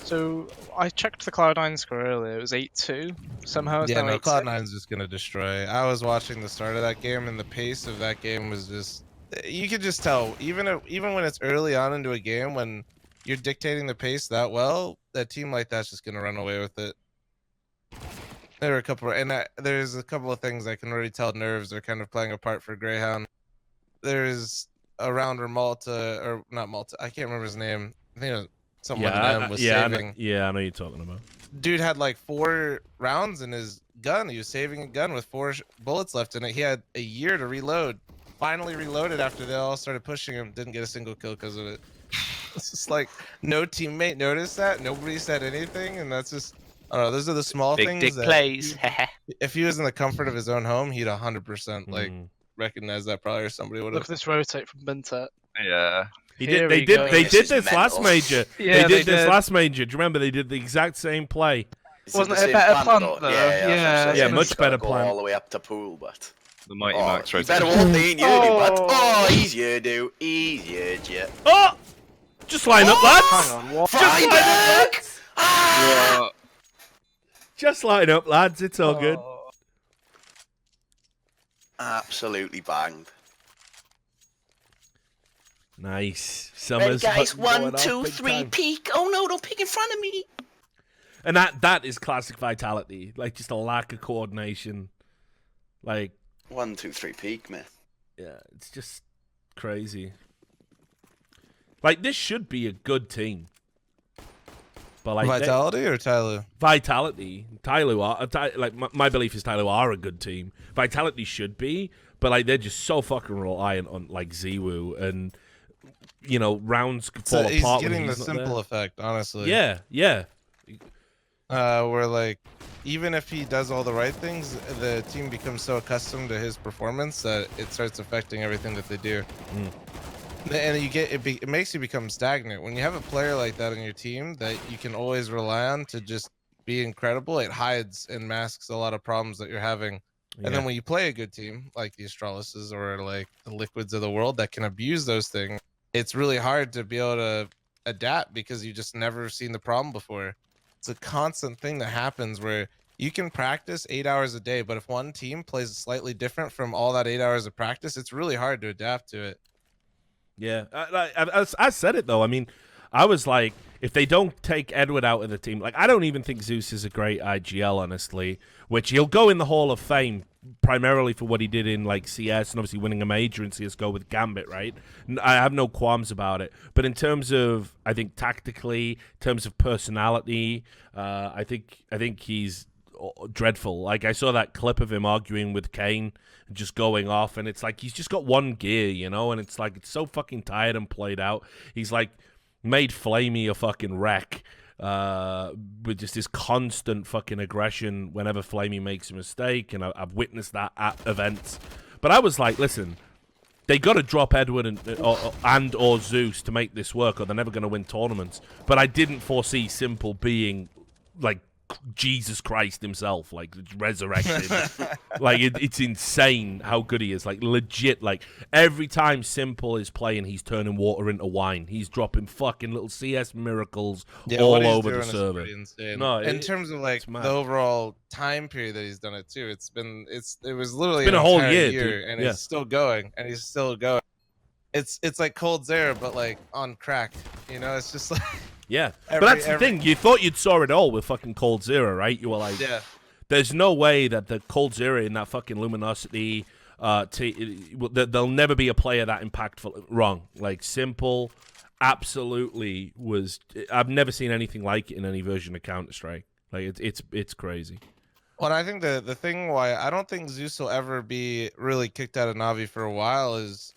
Speaker 5: So I checked the Cloud9 score earlier. It was 8-2. Somehow it's
Speaker 6: Yeah,
Speaker 5: now
Speaker 6: no,
Speaker 5: 8-6.
Speaker 6: Cloud9's just gonna destroy. I was watching the start of that game, and the pace of that game was just. You could just tell, even when it's early on into a game, when you're dictating the pace that well, that team like that's just gonna run away with it. There are a couple, there's a couple of things I can already tell. Nerves are kind of playing a part for Greyhound. There's a round where Malta, or not Malta, I can't remember his name. I think it was something with an M was saving.
Speaker 1: I know you're talking about.
Speaker 6: Dude had like 4 rounds in his gun. He was saving a gun with 4 bullets left in it. He had a year to reload. Finally reloaded after they all started pushing him. Didn't get a single kill because of it. It's just like no teammate noticed that. Nobody said anything, and that's just. I don't know. Those are the small
Speaker 8: Big
Speaker 6: things.
Speaker 8: dick
Speaker 6: that
Speaker 8: plays.
Speaker 6: if he was in the comfort of his own home, he'd 100% like
Speaker 1: Mm.
Speaker 6: recognize that probably, or somebody would
Speaker 5: Look
Speaker 6: have.
Speaker 5: at this rotate from Mintet.
Speaker 7: Yeah.
Speaker 5: Here
Speaker 1: They
Speaker 5: we
Speaker 1: did.
Speaker 5: go.
Speaker 1: They
Speaker 4: This
Speaker 1: did
Speaker 4: is
Speaker 1: this last
Speaker 4: mental.
Speaker 1: major.
Speaker 5: Yeah,
Speaker 1: they did this
Speaker 5: did.
Speaker 1: last major. Do you remember they did the exact same play?
Speaker 4: Is
Speaker 5: Wasn't
Speaker 4: the
Speaker 5: it a
Speaker 4: same
Speaker 5: better plan,
Speaker 4: though?
Speaker 5: though?
Speaker 4: Yeah,
Speaker 5: Yeah,
Speaker 1: yeah,
Speaker 4: it's
Speaker 1: much
Speaker 4: gotta
Speaker 1: better
Speaker 4: go
Speaker 1: plan.
Speaker 4: all the way up to pool, but
Speaker 7: The Mighty
Speaker 4: oh,
Speaker 7: Max
Speaker 4: you
Speaker 7: rotation.
Speaker 4: better won't be in you, but
Speaker 5: Oh.
Speaker 4: easier, do easier, jet.
Speaker 1: Oh, just line up, lads.
Speaker 5: Hang on, what?
Speaker 1: Just line up,
Speaker 4: Freiburg!
Speaker 1: lads.
Speaker 4: Ah!
Speaker 7: What?
Speaker 1: Just line up, lads. It's all good.
Speaker 5: Oh.
Speaker 4: Absolutely banged.
Speaker 1: Nice.
Speaker 4: Right,
Speaker 1: Summer's
Speaker 4: guys,
Speaker 1: fucking going
Speaker 4: 1,
Speaker 1: off
Speaker 4: 2,
Speaker 1: big
Speaker 4: 3,
Speaker 1: time.
Speaker 4: peek. Oh no, don't peek in front of me.
Speaker 1: And that is classic Vitality. Like just a lack of coordination. Like
Speaker 4: 1, 2, 3, peek, man.
Speaker 1: yeah, it's just crazy. Like this should be a good team. But like
Speaker 6: Vitality or TyLoo?
Speaker 1: Vitality, TyLoo are like my belief is TyLoo are a good team. Vitality should be, but like they're just so fucking reliant on like Ziwu and you know rounds fall
Speaker 6: So he's
Speaker 1: apart. when
Speaker 6: getting the
Speaker 1: he's not
Speaker 6: simple
Speaker 1: there.
Speaker 6: effect, honestly.
Speaker 1: Yeah, yeah,
Speaker 6: Where like even if he does all the right things, the team becomes so accustomed to his performance that it starts affecting everything that they do. And you get it makes you become stagnant when you have a player like that on your team that you can always rely on to just be incredible. It hides and masks a lot of problems that you're having. And then when you play a good team like the Astraluses or like the Liquids of the world that can abuse those things, it's really hard to be able to adapt because you just never seen the problem before. It's a constant thing that happens where you can practice 8 hours a day, but if one team plays slightly different from all that 8 hours of practice, it's really hard to adapt to it.
Speaker 1: yeah. I said it though. I mean, I was like, if they don't take Edward out of the team, like I don't even think Zeus is a great IGL, honestly. Which he'll go in the Hall of Fame primarily for what he did in like CS and obviously winning a major in CS:GO with Gambit, right? I have no qualms about it. But in terms of, I think tactically, in terms of personality, I think he's dreadful. Like I saw that clip of him arguing with Kane, just going off, and it's like he's just got one gear, you know, and it's like it's so fucking tired and played out. He's like made fl0m a fucking wreck. With just this constant fucking aggression whenever fl0m makes a mistake, and I've witnessed that at events. But I was like, listen, they got to drop Edward and or Zeus to make this work, or they're never going to win tournaments. But I didn't foresee Simple being like Jesus Christ himself, like resurrected. Like it's insane how good he is. Like legit, like every time Simple is playing, he's turning water into wine. He's dropping fucking little CS miracles all
Speaker 6: what he's
Speaker 1: over the
Speaker 6: doing is
Speaker 1: server.
Speaker 6: pretty insane.
Speaker 1: No,
Speaker 6: in terms of like
Speaker 1: mad.
Speaker 6: the overall time period that he's done it too, it was literally
Speaker 1: It's been
Speaker 6: an
Speaker 1: a whole
Speaker 6: entire
Speaker 1: year,
Speaker 6: year,
Speaker 1: dude.
Speaker 6: and
Speaker 1: Yeah.
Speaker 6: he's still going, and he's still going. It's like Cold Zero, but like on crack. You know, it's just like
Speaker 1: Yeah, but that's the thing. You thought you'd saw it all with fucking Cold Zero, right? You were like,
Speaker 6: yeah.
Speaker 1: there's no way that the Cold Zero in that fucking Luminosity, there'll never be a player that impactful. Wrong. Like Simple, absolutely was. I've never seen anything like it in any version of Counter Strike. Like it's crazy.
Speaker 6: Well, I think the thing why I don't think Zeus will ever be really kicked out of Navi for a while is,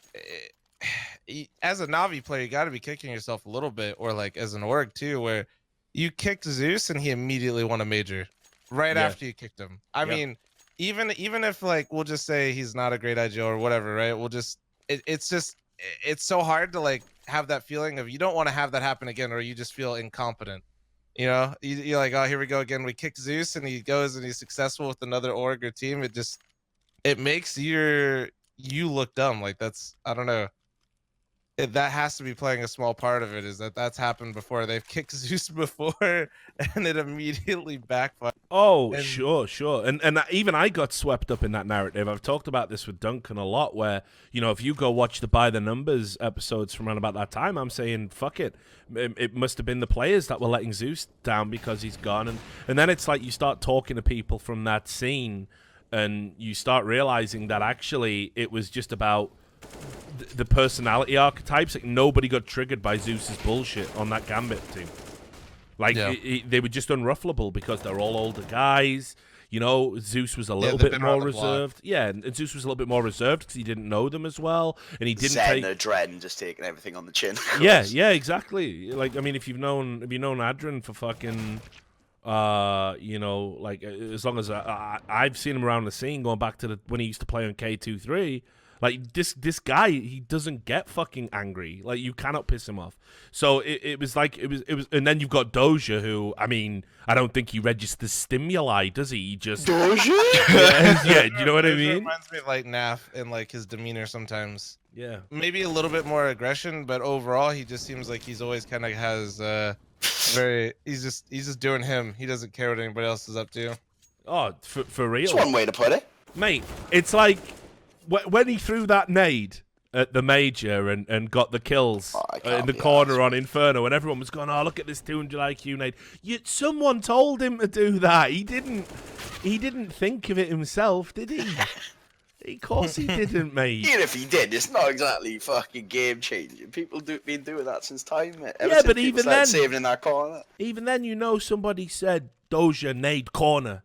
Speaker 6: as a Navi player, you got to be kicking yourself a little bit, or like as an org too, where you kicked Zeus and he immediately won a major right
Speaker 1: Yeah.
Speaker 6: after you kicked him. I
Speaker 1: Yeah.
Speaker 6: mean, even if like we'll just say he's not a great IGL or whatever, right? We'll just it's so hard to like have that feeling of you don't want to have that happen again, or you just feel incompetent. You know, you're like, oh, here we go again. We kick Zeus and he goes and he's successful with another org or team. It makes you look dumb. Like I don't know. That has to be playing a small part of it, is that's happened before. They've kicked Zeus before and it immediately backfired.
Speaker 1: Oh,
Speaker 6: And-
Speaker 1: sure. And even I got swept up in that narrative. I've talked about this with Duncan a lot, where, you know, if you go watch the By the Numbers episodes from around about that time, I'm saying, fuck it. It must have been the players that were letting Zeus down because he's gone. And then it's like you start talking to people from that scene and you start realizing that actually it was just about the personality archetypes. Like nobody got triggered by Zeus's bullshit on that Gambit team. Like
Speaker 6: Yeah.
Speaker 1: they were just unruffleable because they're all older guys. You know, Zeus was a little
Speaker 6: they've
Speaker 1: bit
Speaker 6: been
Speaker 1: more
Speaker 6: around the block.
Speaker 1: reserved. Yeah, and Zeus was a little bit more reserved because he didn't know them as well, and he didn't
Speaker 4: Zen
Speaker 1: take.
Speaker 4: or Dren just taking everything on the chin.
Speaker 1: Yeah, exactly. Like, I mean, if you've known Adrian for fucking You know, like as long as I've seen him around the scene, going back to when he used to play on K23. Like this guy, he doesn't get fucking angry. Like you cannot piss him off. So it was like it was, and then you've got Doja, who I mean, I don't think he registers stimuli, does he? He just
Speaker 4: Doja.
Speaker 1: yeah, you know what I
Speaker 6: It
Speaker 1: mean?
Speaker 6: reminds me of like Naf and like his demeanor sometimes.
Speaker 1: Yeah.
Speaker 6: Maybe a little bit more aggression, but overall he just seems like he's always kind of has very. He's just doing him. He doesn't care what anybody else is up to.
Speaker 1: Oh, for real.
Speaker 4: That's one way to put it.
Speaker 1: Mate, it's like when he threw that nade at the major and got the kills in the corner on Inferno, and everyone was going, "Oh, look at this 200 IQ nade." Someone told him to do that. He didn't think of it himself, did he? Of course he didn't, mate.
Speaker 4: Even if he did, it's not exactly fucking game changing. People been doing that since time, mate. Ever
Speaker 1: Yeah,
Speaker 4: since
Speaker 1: but
Speaker 4: people
Speaker 1: even
Speaker 4: started
Speaker 1: then,
Speaker 4: saving in that corner.
Speaker 1: even then, you know, somebody said Doja nade corner,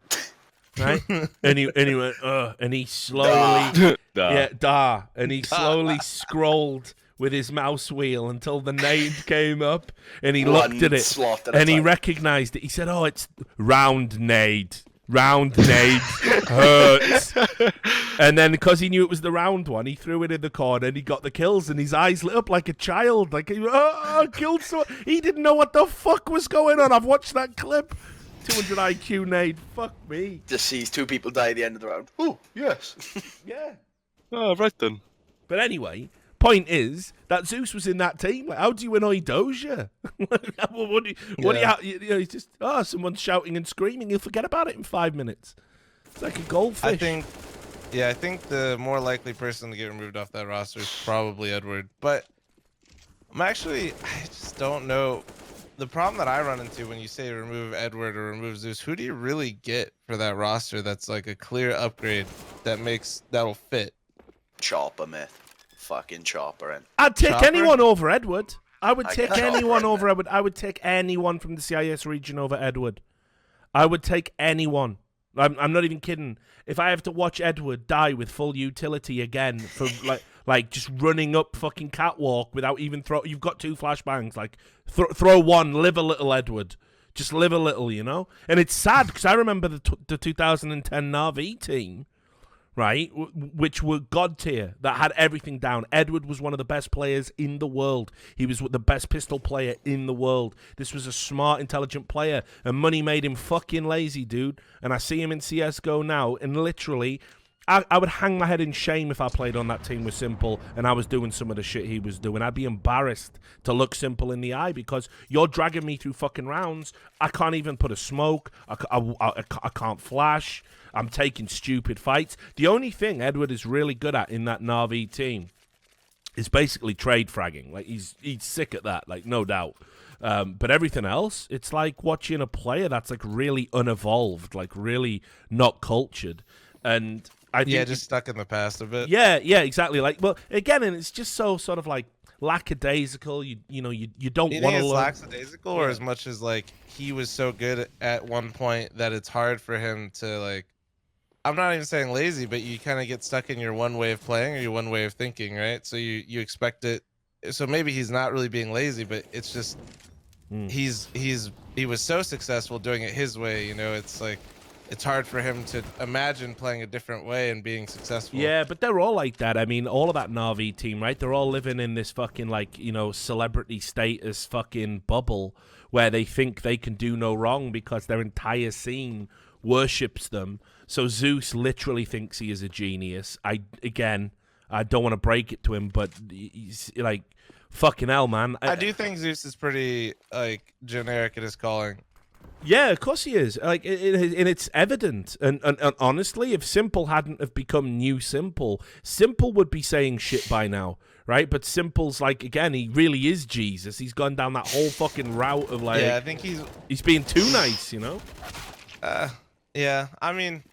Speaker 1: right? and he went, and he slowly, and he slowly scrolled with his mouse wheel until the nade came up, and he looked at it, and he recognized it. He said, "Oh, it's round nade." Round nade hurts. And then because he knew it was the round one, he threw it in the corner and he got the kills, and his eyes lit up like a child. Like, killed someone. He didn't know what the fuck was going on. I've watched that clip. 200 IQ nade. Fuck me.
Speaker 4: Just sees two people die at the end of the round. Oh, yes.
Speaker 1: Yeah.
Speaker 7: Oh, right then.
Speaker 1: But anyway, point is that Zeus was in that team. Like, how do you annoy Doja? what do you know, he's just, someone's shouting and screaming. He'll forget about it in 5 minutes. It's like a goldfish.
Speaker 6: I think the more likely person to get removed off that roster is probably Edward. But I just don't know. The problem that I run into when you say remove Edward or remove Zeus, who do you really get for that roster that's like a clear upgrade that'll fit?
Speaker 4: Chopper, mate. Fucking Chopper in.
Speaker 1: I'd take
Speaker 6: Chopper?
Speaker 1: anyone over Edward. I would take
Speaker 4: Chopper
Speaker 1: anyone
Speaker 4: in
Speaker 1: over
Speaker 4: there.
Speaker 1: Edward. I would take anyone from the CIS region over Edward. I would take anyone. I'm not even kidding. If I have to watch Edward die with full utility again for like just running up fucking catwalk without even you've got 2 flashbangs. Like throw one, live a little, Edward. Just live a little, you know. And it's sad because I remember the 2010 Na'Vi team, right, which were god tier, that had everything down. Edward was one of the best players in the world. He was the best pistol player in the world. This was a smart, intelligent player, and money made him fucking lazy, dude. And I see him in CSGO now, and literally, I would hang my head in shame if I played on that team with Simple and I was doing some of the shit he was doing. I'd be embarrassed to look Simple in the eye because you're dragging me through fucking rounds. I can't even put a smoke. I can't flash. I'm taking stupid fights. The only thing Edward is really good at in that Na'Vi team is basically trade fragging. Like he's sick at that, like no doubt. But everything else, it's like watching a player that's like really unevolved, like really not cultured. And I think
Speaker 6: just stuck in the past a bit.
Speaker 1: Yeah, exactly. Like, well, again, and it's just so sort of like lackadaisical. You don't
Speaker 6: Do you
Speaker 1: want
Speaker 6: think
Speaker 1: to
Speaker 6: it's
Speaker 1: learn.
Speaker 6: lackadaisical, or as much as like he was so good at one point that it's hard for him to like? I'm not even saying lazy, but you kind of get stuck in your one way of playing or your one way of thinking, right? So you expect it. So maybe he's not really being lazy, but it's just he was so successful doing it his way. You know, it's like it's hard for him to imagine playing a different way and being successful.
Speaker 1: Yeah, but they're all like that. I mean, all of that Na'Vi team, right? They're all living in this fucking, like, you know, celebrity status fucking bubble where they think they can do no wrong because their entire scene worships them. So Zeus literally thinks he is a genius. I don't want to break it to him, but he's like, fucking hell, man.
Speaker 6: I do think Zeus is pretty like generic at his calling.
Speaker 1: Yeah, of course he is. Like, and it's evident. And honestly, if Simple hadn't have become new Simple would be saying shit by now, right? But Simple's like, again, he really is Jesus. He's gone down that whole fucking route of like,
Speaker 6: Yeah, I think
Speaker 1: he's being too nice, you know?
Speaker 6: Yeah, I mean,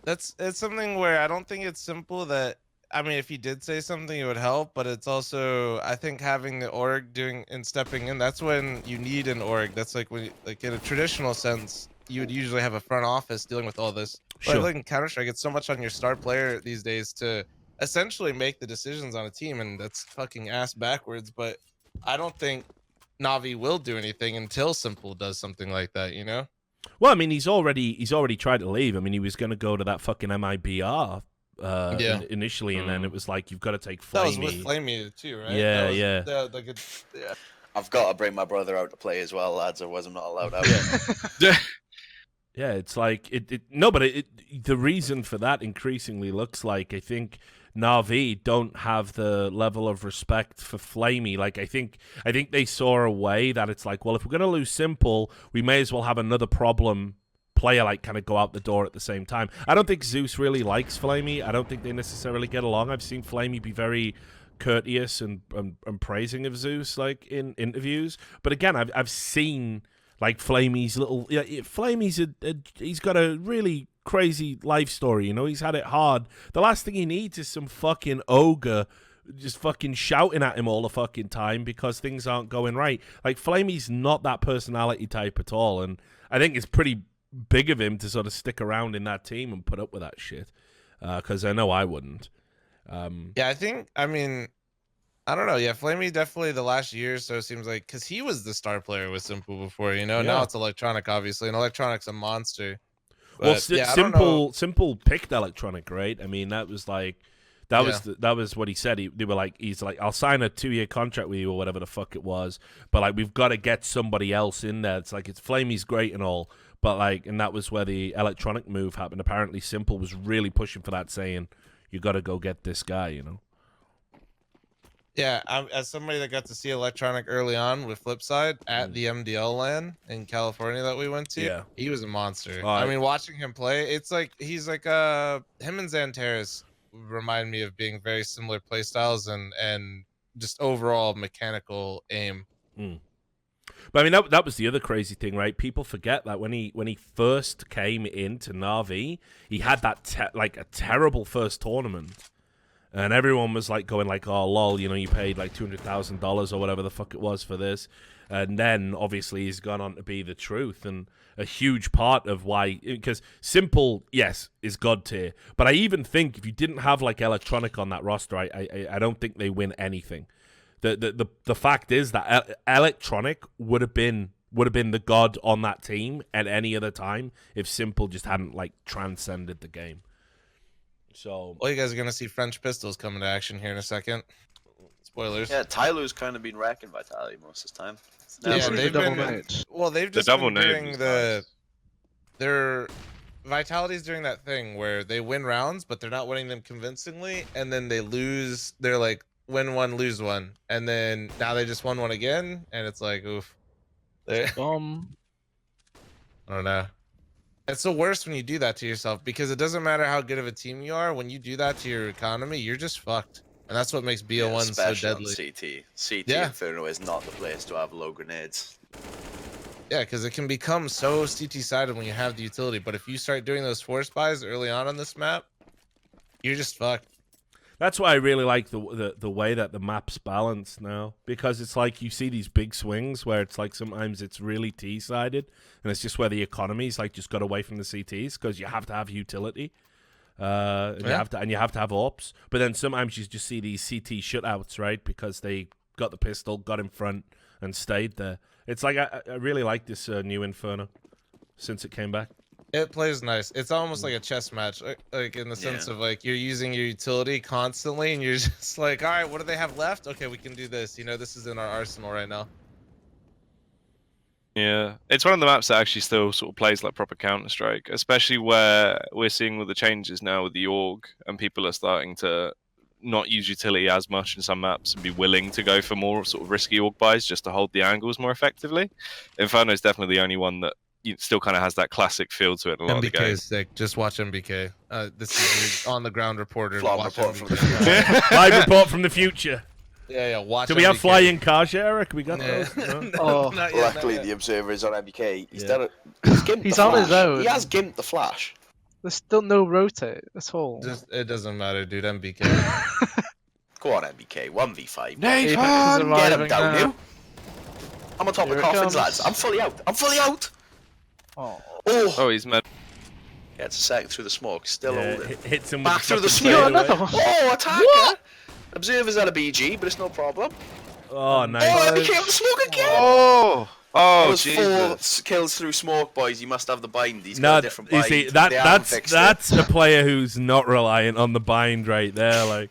Speaker 6: it's something where I don't think it's simple that. I mean, if he did say something, it would help, but it's also, I think, having the org doing and stepping in, that's when you need an org. That's like when, like in a traditional sense, you would usually have a front office dealing with all this. But
Speaker 1: Sure.
Speaker 6: like in Counter-Strike, it's so much on your star player these days to essentially make the decisions on a team, and that's fucking ass backwards. But I don't think Navi will do anything until Simple does something like that, you know?
Speaker 1: Well, I mean, he's already tried to leave. I mean, he was going to go to that fucking MIBR initially, and then it was like, you've got to take fl0m.
Speaker 6: That was with fl0m too, right?
Speaker 1: Yeah,
Speaker 6: yeah.
Speaker 4: Yeah. I've got to bring my brother out to play as well, lads. Otherwise, I'm not allowed out.
Speaker 1: Yeah, it's like the reason for that increasingly looks like, I think Na'Vi don't have the level of respect for fl0m. Like, I think they saw a way that it's like, well, if we're gonna lose Simple, we may as well have another problem player like kind of go out the door at the same time. I don't think Zeus really likes fl0m. I don't think they necessarily get along. I've seen fl0m be very courteous and praising of Zeus, like in interviews. But again, I've seen like fl0m's little fl0m's he's got a really crazy life story. You know, he's had it hard. The last thing he needs is some fucking ogre just fucking shouting at him all the fucking time because things aren't going right. Like, fl0m's not that personality type at all, and I think it's pretty big of him to sort of stick around in that team and put up with that shit. Because I know I wouldn't.
Speaker 6: Yeah, I mean, I don't know. Yeah, fl0m definitely the last year or so seems like, because he was the star player with Simple before, you know?
Speaker 1: Yeah.
Speaker 6: Now it's Electronic, obviously, and Electronic's a monster.
Speaker 1: Well,
Speaker 6: But, yeah, I don't know.
Speaker 1: Simple picked Electronic, right? I mean, that was like, that was what he said. He's like, I'll sign a 2-year contract with you or whatever the fuck it was, but like, we've got to get somebody else in there. It's like, it's fl0m's great and all, but like, and that was where the Electronic move happened. Apparently, Simple was really pushing for that, saying, you got to go get this guy, you know?
Speaker 6: Yeah, as somebody that got to see Electronic early on with Flipside at the MDL LAN in California that we went to, he was a monster. I mean, watching him play, it's like he's like him and Xantares remind me of being very similar play styles and just overall mechanical aim.
Speaker 1: But I mean, that was the other crazy thing, right? People forget that when he first came into Na'Vi, he had that a terrible first tournament. And everyone was like going like, oh, lol, you know, you paid like $200,000 or whatever the fuck it was for this. And then obviously he's gone on to be the truth. And a huge part of why, because Simple, yes, is God tier. But I even think if you didn't have like Electronic on that roster, I don't think they win anything. The fact is that Electronic would have been the god on that team at any other time if Simple just hadn't like transcended the game. So,
Speaker 6: well, you guys are gonna see French Pistols coming to action here in a second. Spoilers.
Speaker 4: Yeah, TyLoo's kind of been wrecking Vitality most of the time.
Speaker 6: Yeah, they've just been doing their Vitality's doing that thing where they win rounds, but they're not winning them convincingly, and then they lose. They're like win one, lose one, and then now they just won one again, and it's like, oof. I don't know. It's the worst when you do that to yourself, because it doesn't matter how good of a team you are. When you do that to your economy, you're just fucked. And that's what makes BO1 so deadly.
Speaker 4: CT. CT Inferno is not the place to have low grenades.
Speaker 6: Yeah, because it can become so CT-sided when you have the utility. But if you start doing those force buys early on this map, you're just fucked.
Speaker 1: That's why I really like the way that the map's balanced now, because it's like you see these big swings where it's like sometimes it's really T-sided, and it's just where the economy's like just got away from the CTs because you have to have utility, and you have to have AWPs. But then sometimes you just see these CT shutouts, right? Because they got the pistol, got in front, and stayed there. It's like I really like this new Inferno since it came back.
Speaker 6: It plays nice. It's almost like a chess match, like in the sense of like you're using your utility constantly, and you're just like, all right, what do they have left? Okay, we can do this. You know, this is in our arsenal right now.
Speaker 7: Yeah, it's one of the maps that actually still sort of plays like proper Counter-Strike, especially where we're seeing with the changes now with the org, and people are starting to not use utility as much in some maps and be willing to go for more sort of risky org buys just to hold the angles more effectively. Inferno is definitely the only one that still kind of has that classic feel to it in a lot of the games.
Speaker 6: MBK is sick. Just watch MBK. This is your on-the-ground reporter.
Speaker 4: Live report from the future.
Speaker 1: Live report from the future.
Speaker 6: Yeah, watch.
Speaker 1: Do we have flying cars yet, Eric? We got those? No?
Speaker 4: Luckily, the observer is on MBK. He's done it.
Speaker 5: He's on his own.
Speaker 4: He has gimped the flash.
Speaker 5: There's still no rotate at all.
Speaker 6: It doesn't matter, dude. MBK.
Speaker 4: Go on, MBK. 1v5.
Speaker 5: Nathan!
Speaker 4: Get him down, you. I'm on top of the coffins, lads. I'm fully out. Oh,
Speaker 7: he's mad.
Speaker 4: Gets a second through the smoke. Still holding.
Speaker 1: Hits him
Speaker 4: back
Speaker 1: with
Speaker 4: through the
Speaker 1: fucking
Speaker 4: smoke.
Speaker 1: fadeaway.
Speaker 4: Oh, attacker! Observer's at a BG, but it's no problem.
Speaker 1: Oh,
Speaker 4: Oh,
Speaker 1: nice.
Speaker 4: he came to smoke again.
Speaker 7: Oh,
Speaker 4: It
Speaker 7: oh,
Speaker 4: was
Speaker 7: Jesus.
Speaker 4: 4 kills through smoke, boys. You must have the bind. He's
Speaker 1: No,
Speaker 4: got a different
Speaker 1: you
Speaker 4: bind.
Speaker 1: see
Speaker 4: They haven't fixed
Speaker 1: that's
Speaker 4: it.
Speaker 1: a player who's not reliant on the bind right there. Like,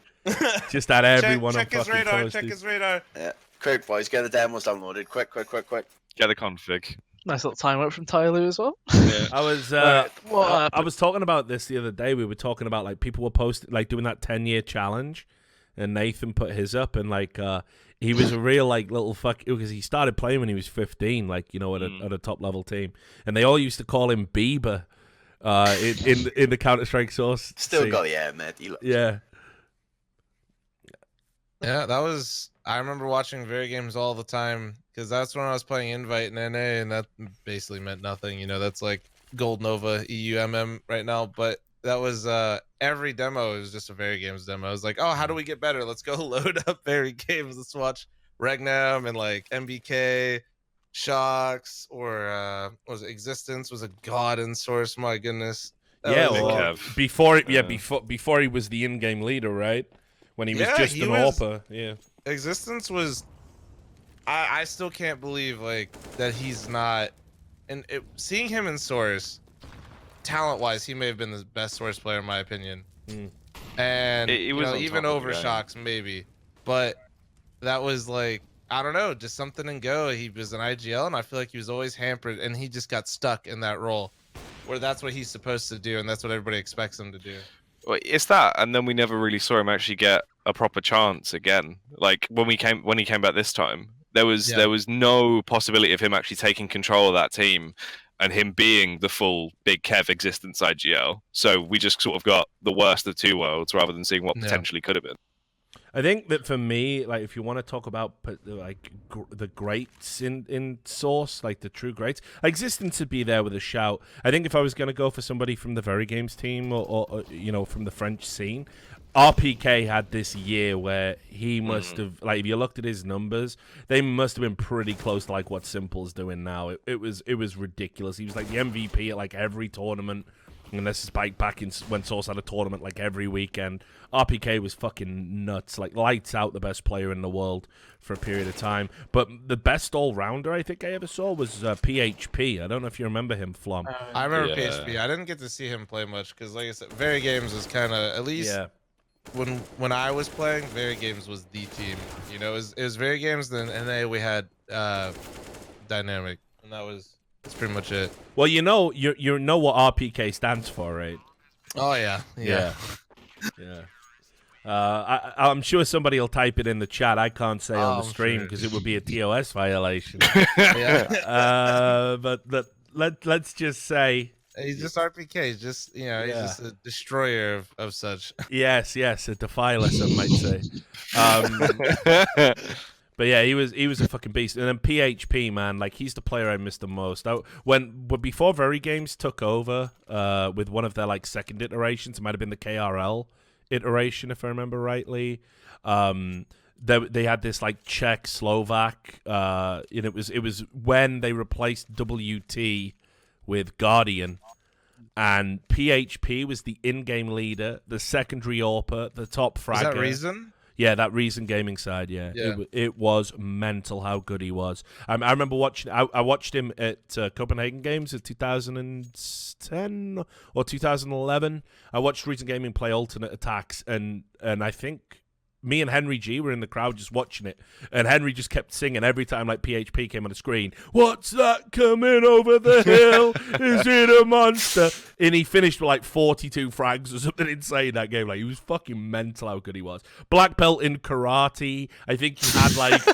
Speaker 1: just had everyone on
Speaker 6: check his
Speaker 1: fucking
Speaker 6: radar.
Speaker 1: toasties.
Speaker 6: Check his radar.
Speaker 4: Yeah. Quick, boys, get the demos downloaded. Quick.
Speaker 7: Get the config.
Speaker 5: Nice little timeout from TyLoo as well.
Speaker 1: I was
Speaker 5: Alright, what
Speaker 1: I
Speaker 5: happened?
Speaker 1: was talking about this the other day. We were talking about like people were posting like doing that 10-year challenge, and Nathan put his up, and like he was a real like little fuck because he started playing when he was 15, like you know at a top level team, and they all used to call him Bieber in the Counter Strike source.
Speaker 4: Still
Speaker 1: scene.
Speaker 4: got the air, mate. He looks-
Speaker 1: Yeah.
Speaker 6: Yeah, that was. I remember watching Very Games all the time because that's when I was playing Invite in NA, and that basically meant nothing. You know, that's like Gold Nova EUMM right now. But that was every demo was just a Very Games demo. I was like, oh, how do we get better? Let's go load up Very Games. Let's watch Regnum and like MBK, Shocks, or what was it? Existence was a god in Source. My goodness. That
Speaker 1: Yeah,
Speaker 6: was,
Speaker 1: well, before he was the in-game leader, right? When he was just an AWPer, yeah.
Speaker 6: Existence was. I still can't believe like that he's not, and seeing him in Source, talent-wise, he may have been the best Source player in my opinion, and
Speaker 7: He was on
Speaker 6: even
Speaker 7: top of the
Speaker 6: over
Speaker 7: game.
Speaker 6: Shocks maybe, but that was like I don't know, just something in Go. He was an IGL, and I feel like he was always hampered, and he just got stuck in that role, where that's what he's supposed to do, and that's what everybody expects him to do.
Speaker 7: Well, it's that, and then we never really saw him actually get a proper chance again. Like when he came back this time, there was no possibility of him actually taking control of that team and him being the full Big Kev Existence IGL. So we just sort of got the worst of two worlds rather than seeing what potentially could have been.
Speaker 1: I think that for me, like, if you want to talk about like the greats in Source, like the true greats, Existence would be there with a shout. I think if I was going to go for somebody from the Very Games team or you know from the French scene, RPK had this year where he must have, like, if you looked at his numbers, they must have been pretty close to like what Simple's doing now. It was ridiculous. He was like the MVP at like every tournament. And this is back in when Source had a tournament like every weekend. RPK was fucking nuts, like lights out, the best player in the world for a period of time. But the best all-rounder I think I ever saw was PHP. I don't know if you remember him, fl0m.
Speaker 6: I remember PHP. I didn't get to see him play much because, like I said, Very Games was kind of at least when I was playing, Very Games was the team. You know, it was Very Games. Then NA we had Dynamic, and that's pretty much it.
Speaker 1: Well, you know what RPK stands for, right?
Speaker 6: Oh yeah.
Speaker 1: Yeah. I'm sure somebody will type it in the chat. I can't say on the stream because it would be a TOS violation. But let's just say
Speaker 6: he's just RPK. He's just he's just a destroyer of such.
Speaker 1: Yes, a defiler, some might say. But yeah, he was a fucking beast. And then PHP, man, like he's the player I missed the most. But before Very Games took over with one of their like second iterations, it might have been the KRL iteration if I remember rightly. They had this like Czech Slovak, and it was when they replaced WT with Guardian. And PHP was the in-game leader, the secondary AWPer, the top fragger.
Speaker 6: Is that Reason?
Speaker 1: Yeah, that Reason Gaming side, yeah. It was mental how good he was. I remember watching. I watched him at Copenhagen Games in 2010 or 2011. I watched Reason Gaming play alternate attacks, and I think me and Henry G were in the crowd just watching it, and Henry just kept singing every time like PHP came on the screen. What's that coming over the hill? Is it a monster? And he finished with like 42 frags or something insane that game. Like he was fucking mental how good he was. Black belt in karate. I think he had like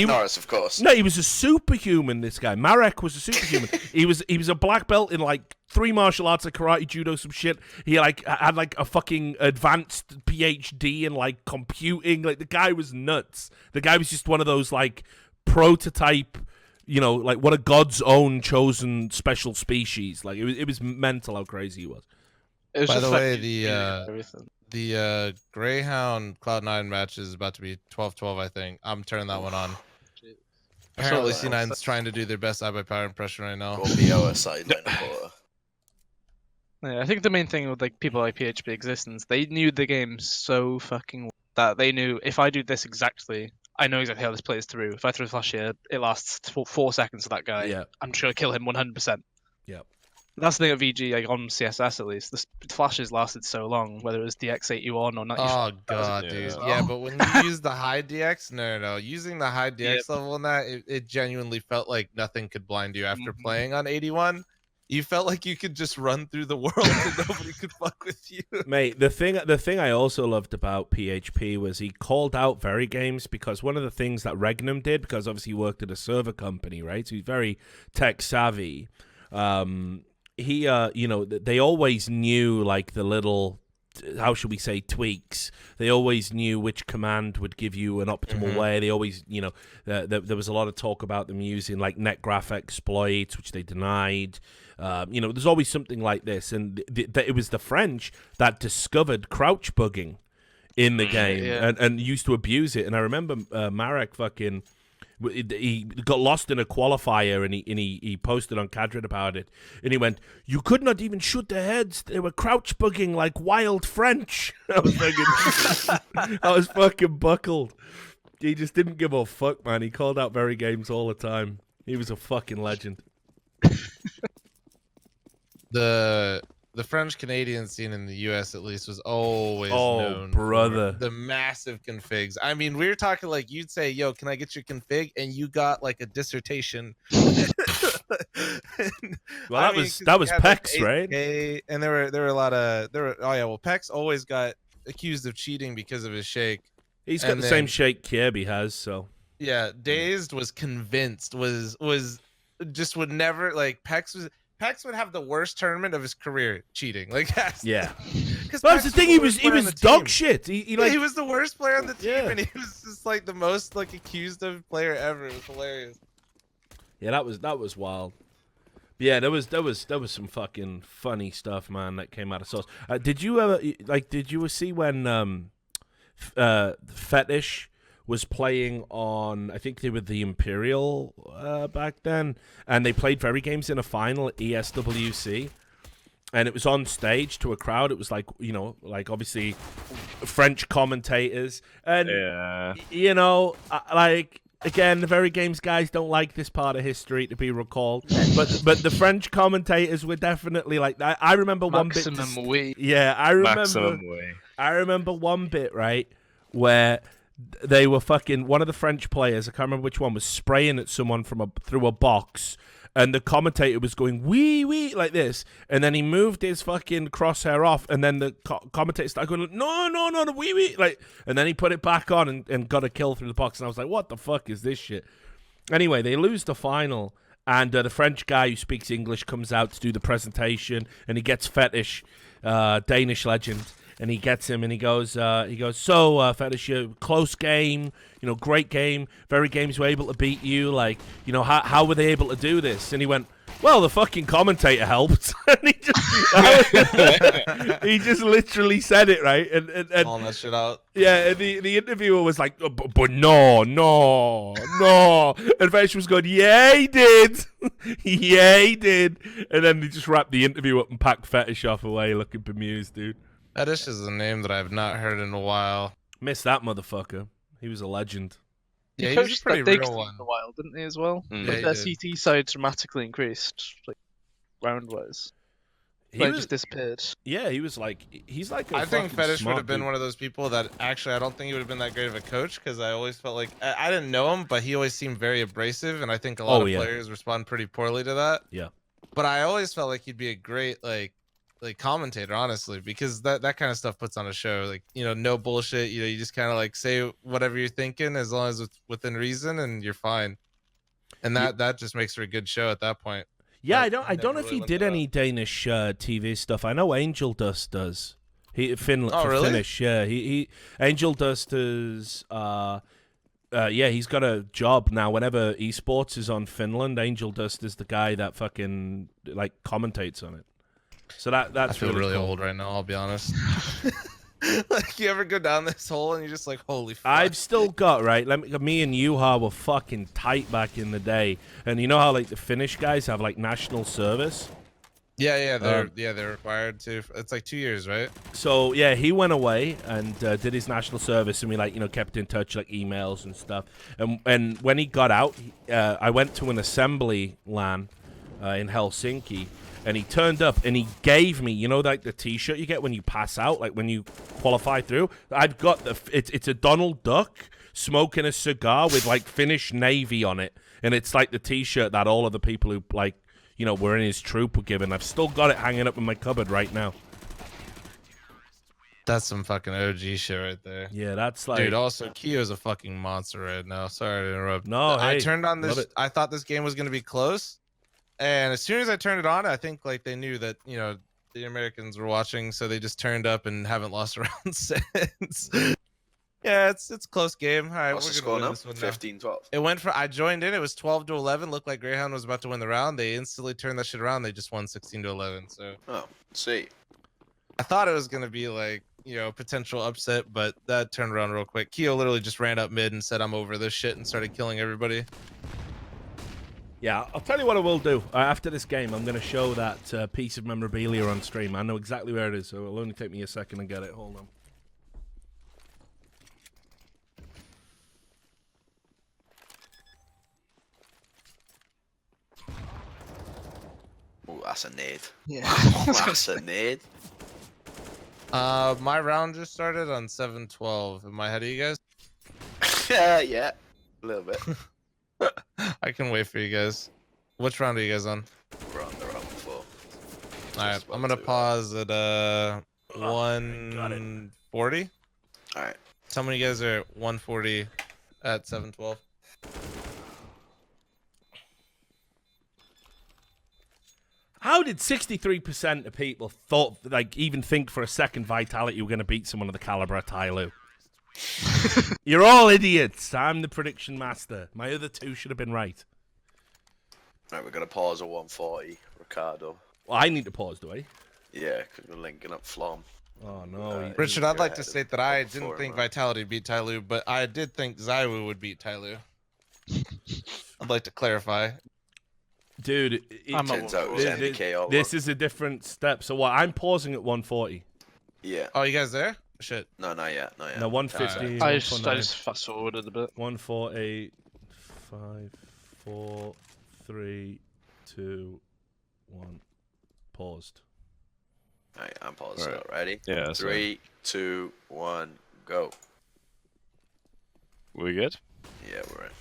Speaker 4: Norris, of course.
Speaker 1: No, he was a superhuman. This guy Marek was a superhuman. he was a black belt in like 3 martial arts, like karate, judo, some shit. He like had like a fucking advanced PhD in like computing. Like the guy was nuts. The guy was just one of those like prototype, you know, like one of God's own chosen special species. Like it was mental how crazy he was.
Speaker 6: By the way, the Greyhound Cloud9 match is about to be 12-12. I think I'm turning that one on. Apparently, C9's trying to do their best iBuyPower impression right now.
Speaker 5: Yeah, I think the main thing with like people like PHP Existence, they knew the game so fucking well that they knew if I do this exactly, I know exactly how this plays through. If I throw the flash here, it lasts 4 seconds to that guy.
Speaker 1: Yeah.
Speaker 5: I'm just gonna kill him 100%.
Speaker 1: Yeah.
Speaker 5: That's the thing at VG, like on CSS at least. The flashes lasted so long, whether it was DX81 or not.
Speaker 6: Oh god,
Speaker 7: Yeah.
Speaker 6: dude. Yeah, but when you use the high DX, no. Using the high DX level in that, it genuinely felt like nothing could blind you after playing on 81. You felt like you could just run through the world and nobody could fuck with you.
Speaker 1: Mate, the thing I also loved about PHP was he called out Very Games because one of the things that Regnum did, because obviously he worked at a server company, right? So he's very tech savvy. They always knew like the little, how should we say, tweaks. They always knew which command would give you an optimal way. They always, there was a lot of talk about them using like net graph exploits, which they denied. There's always something like this, and it was the French that discovered crouch bugging in the game and used to abuse it. And I remember Marek fucking. He got lost in a qualifier and he posted on Cadred about it, and he went, "You could not even shoot their heads; they were crouch bugging like wild French." I was fucking buckled. He just didn't give a fuck, man. He called out Very Games all the time. He was a fucking legend.
Speaker 6: The French Canadian scene in the US at least was always known
Speaker 1: brother.
Speaker 6: for the massive configs. I mean, we were talking like you'd say, "Yo, can I get your config?" and you got like a dissertation.
Speaker 1: Well, that was Pex, right?
Speaker 6: And there were a lot of Pex always got accused of cheating because of his shake.
Speaker 1: He's got the same shake Kirby has, so
Speaker 6: yeah. Dazed was convinced was just would never like Pex would have the worst tournament of his career cheating. Like,
Speaker 1: yeah.
Speaker 6: Because
Speaker 1: that's the thing. He was dog shit. He
Speaker 6: was the worst player on the team, and he was just like the most like accused of player ever. It was hilarious.
Speaker 1: Yeah, that was wild. Yeah, there was some fucking funny stuff, man, that came out of Source. Did you see when Fetish was playing on, I think they were the Imperial back then, and they played Very Games in a final at ESWC, and it was on stage to a crowd. It was like, obviously French commentators, and again, the Very Games guys don't like this part of history to be recalled, but the French commentators were definitely like that. I remember
Speaker 5: Maximum
Speaker 1: one bit.
Speaker 5: way.
Speaker 1: Yeah, I remember one bit, right, where they were fucking, one of the French players, I can't remember which one, was spraying at someone through a box, and the commentator was going wee wee like this, and then he moved his fucking crosshair off, and then the commentator started going no wee wee, like, and then he put it back on and got a kill through the box, and I was like, what the fuck is this shit? Anyway, they lose the final, and the French guy who speaks English comes out to do the presentation, and he gets Fetish, Danish legend. And he gets him, and he goes, so, Fetish, close game, great game. Very Games were able to beat you. Like, how were they able to do this? And he went, well, the fucking commentator helped. And he just literally said it, right? And
Speaker 6: all that shit out.
Speaker 1: Yeah, and the interviewer was like, but no. And Fetish was going, yeah, he did. Yeah, he did. And then he just wrapped the interview up and packed Fetish off away, looking bemused, dude.
Speaker 6: Fetish is a name that I've not heard in a while.
Speaker 1: Missed that motherfucker. He was a legend.
Speaker 6: Yeah, he was a pretty real one.
Speaker 5: For a while, didn't he, as well?
Speaker 6: Yeah,
Speaker 5: Their CT side dramatically increased, like, round-wise. He just disappeared.
Speaker 1: Yeah, he's like
Speaker 6: I think Fetish would have been one of those people that actually I don't think he would have been that great of a coach, because I always felt like I didn't know him, but he always seemed very abrasive, and I think a lot of players respond pretty poorly to that.
Speaker 1: Yeah.
Speaker 6: But I always felt like he'd be a great like commentator, honestly, because that kind of stuff puts on a show. Like, no bullshit. You just kind of like say whatever you're thinking as long as it's within reason, and you're fine. And that just makes for a good show at that point.
Speaker 1: Yeah, I don't know if he did any Danish TV stuff. I know Angel Dust does. Finnish, yeah. He Angel Dust is he's got a job now. Whenever esports is on Finland, Angel Dust is the guy that fucking like commentates on it. So that's
Speaker 6: I feel really
Speaker 1: cool.
Speaker 6: old right now, I'll be honest. Like, you ever go down this hole and you're just like, holy fuck.
Speaker 1: I've still got, right, me and Yuha were fucking tight back in the day. And you know how, like, the Finnish guys have, like, national service?
Speaker 6: Yeah, they're required to. It's like 2 years, right?
Speaker 1: So yeah, he went away and did his national service, and we kept in touch, emails and stuff. And when he got out, I went to an assembly LAN in Helsinki, and he turned up and he gave me, the T-shirt you get when you pass out, when you qualify through. I've got it's a Donald Duck smoking a cigar with Finnish Navy on it, and it's the T-shirt that all of the people who were in his troop were given. I've still got it hanging up in my cupboard right now.
Speaker 6: That's some fucking OG shit right there.
Speaker 1: Yeah, that's
Speaker 6: Dude, also, Kyo's a fucking monster right now. Sorry to interrupt.
Speaker 1: No,
Speaker 6: I
Speaker 1: hey,
Speaker 6: turned on this.
Speaker 1: love it.
Speaker 6: I thought this game was going to be close. And as soon as I turned it on, I think they knew that, the Americans were watching. So they just turned up and haven't lost a round since. Yeah, it's a close game. All right,
Speaker 4: What's
Speaker 6: we're
Speaker 4: the
Speaker 6: going
Speaker 4: score
Speaker 6: to
Speaker 4: now?
Speaker 6: win this one
Speaker 4: 15-12.
Speaker 6: It went for, I joined in, it was 12-11. Looked like Greyhound was about to win the round. They instantly turned that shit around. They just won 16-11. So
Speaker 4: See.
Speaker 6: I thought it was gonna be potential upset, but that turned around real quick. Kyo literally just ran up mid and said, "I'm over this shit," and started killing everybody.
Speaker 1: Yeah, I'll tell you what I will do. After this game, I'm going to show that piece of memorabilia on stream. I know exactly where it is, so it'll only take me a second to get it. Hold on.
Speaker 4: Oh, that's a nade.
Speaker 5: Yeah.
Speaker 4: That's a nade.
Speaker 6: My round just started on 7-12. Am I ahead of you guys?
Speaker 4: Yeah, a little bit.
Speaker 6: I can wait for you guys. Which round are you guys on?
Speaker 4: We're on the round before.
Speaker 6: Alright, I'm gonna pause at 140.
Speaker 4: Alright.
Speaker 6: Tell me you guys are at 140 at 7-12.
Speaker 1: How did 63% of people even think for a second Vitality you were going to beat someone of the caliber of TyLoo? You're all idiots. I'm the prediction master. My other two should have been right.
Speaker 4: Right, we're going to pause at 140, Ricardo.
Speaker 1: Well, I need to pause, do I?
Speaker 4: Yeah, because we're linking up fl0m.
Speaker 1: Oh, no.
Speaker 6: Richard, I'd like to state that I didn't
Speaker 4: before,
Speaker 6: think
Speaker 4: right?
Speaker 6: Vitality beat TyLoo, but I did think ZywOo would beat TyLoo. I'd like to clarify.
Speaker 1: Dude,
Speaker 4: Turns out it was NDK all
Speaker 1: this
Speaker 4: along.
Speaker 1: is a different step. So what? I'm pausing at 140.
Speaker 4: Yeah.
Speaker 6: Oh, you guys there? Shit.
Speaker 4: No, not yet. Not yet.
Speaker 1: No, 150.
Speaker 5: I just fast forwarded a bit.
Speaker 1: 148, 5, 4, 3, 2, 1. Paused.
Speaker 4: Alright, I'm paused.
Speaker 7: Right.
Speaker 4: So, ready?
Speaker 7: Yeah.
Speaker 4: 3, 2, 1, go.
Speaker 7: We good?
Speaker 4: Yeah, we're in.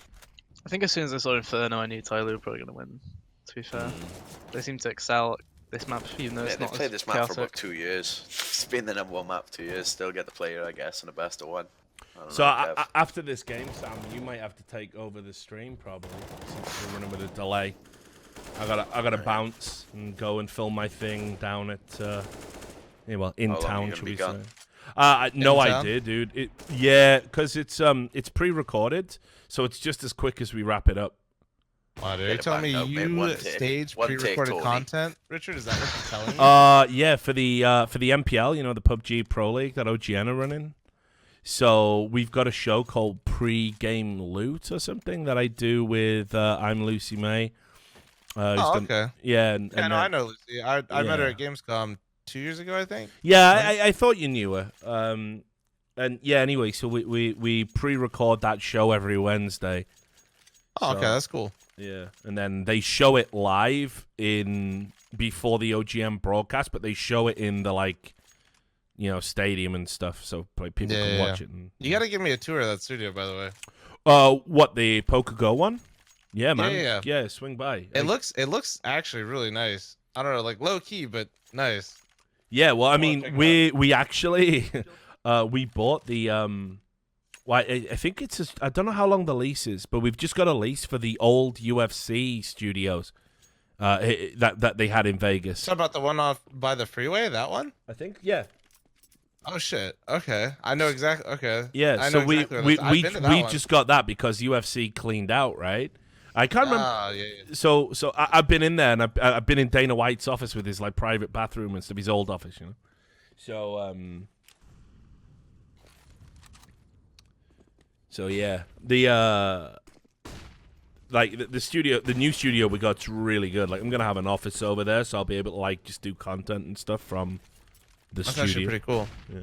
Speaker 5: I think as soon as I saw Inferno, I knew TyLoo were probably going to win, to be fair. They seem to excel at this map, even though
Speaker 4: Yeah,
Speaker 5: it's
Speaker 4: they've
Speaker 5: not
Speaker 4: played
Speaker 5: as
Speaker 4: this map
Speaker 5: chaotic.
Speaker 4: for about 2 years. It's been the #1 map for 2 years. Still get the player, I guess, in a best of 1.
Speaker 1: So after this game, Sam, you might have to take over the stream probably, since we're running with a delay. I gotta bounce and go and film my thing down at in
Speaker 4: How long are
Speaker 1: town,
Speaker 4: you
Speaker 1: should
Speaker 4: gonna
Speaker 1: we
Speaker 4: be
Speaker 1: say?
Speaker 4: gone?
Speaker 1: No
Speaker 6: In town?
Speaker 1: idea, dude. Yeah, because it's pre-recorded, so it's just as quick as we wrap it up.
Speaker 6: Wow, dude,
Speaker 4: Get
Speaker 6: are you
Speaker 4: it
Speaker 6: telling
Speaker 4: back
Speaker 6: me
Speaker 4: up, mate.
Speaker 6: you
Speaker 4: One take.
Speaker 6: stage
Speaker 4: One take,
Speaker 6: pre-recorded
Speaker 4: Tony.
Speaker 6: content? Richard, is that what you're telling me?
Speaker 1: Yeah, for the MPL, the PUBG Pro League that OGN are running. So we've got a show called Pre-Game Loot or something that I do with I'm Lucy May.
Speaker 6: Okay.
Speaker 1: Yeah,
Speaker 6: Yeah, no, I know Lucy. I met her
Speaker 1: Yeah.
Speaker 6: at Gamescom 2 years ago, I think.
Speaker 1: Yeah, I thought you knew her. And yeah, anyway, so we pre-record that show every Wednesday.
Speaker 6: Oh, okay,
Speaker 1: So-
Speaker 6: that's cool.
Speaker 1: Yeah, and then they show it live before the OGM broadcast, but they show it in the stadium and stuff, so people can watch it. And,
Speaker 6: You got to give me a tour of that studio, by the way.
Speaker 1: what, the Poker Go one? Yeah, man.
Speaker 6: Yeah.
Speaker 1: Swing by.
Speaker 6: It looks actually really nice. I don't know, low key, but nice.
Speaker 1: Yeah, well, I
Speaker 6: check
Speaker 1: mean,
Speaker 6: it
Speaker 1: we actually we bought the well, I think it's I don't know how long the lease is, but we've just got a lease for the old UFC studios that they had in Vegas.
Speaker 6: Talk about the one off by the freeway, that one?
Speaker 1: I think, yeah.
Speaker 6: Oh shit. Okay. I know exactly. Okay.
Speaker 1: Yeah,
Speaker 6: I
Speaker 1: so
Speaker 6: know
Speaker 1: we
Speaker 6: exactly where I've been to that one.
Speaker 1: just got that because UFC cleaned out, right? I can't remember.
Speaker 6: Ah, yeah.
Speaker 1: So I've been in there, and I've been in Dana White's office with his private bathroom and stuff, his old office, So yeah, like the new studio we got's really good. Like I'm gonna have an office over there, so I'll be able to like just do content and stuff from the
Speaker 6: That's
Speaker 1: studio.
Speaker 6: actually pretty cool.
Speaker 1: Yeah.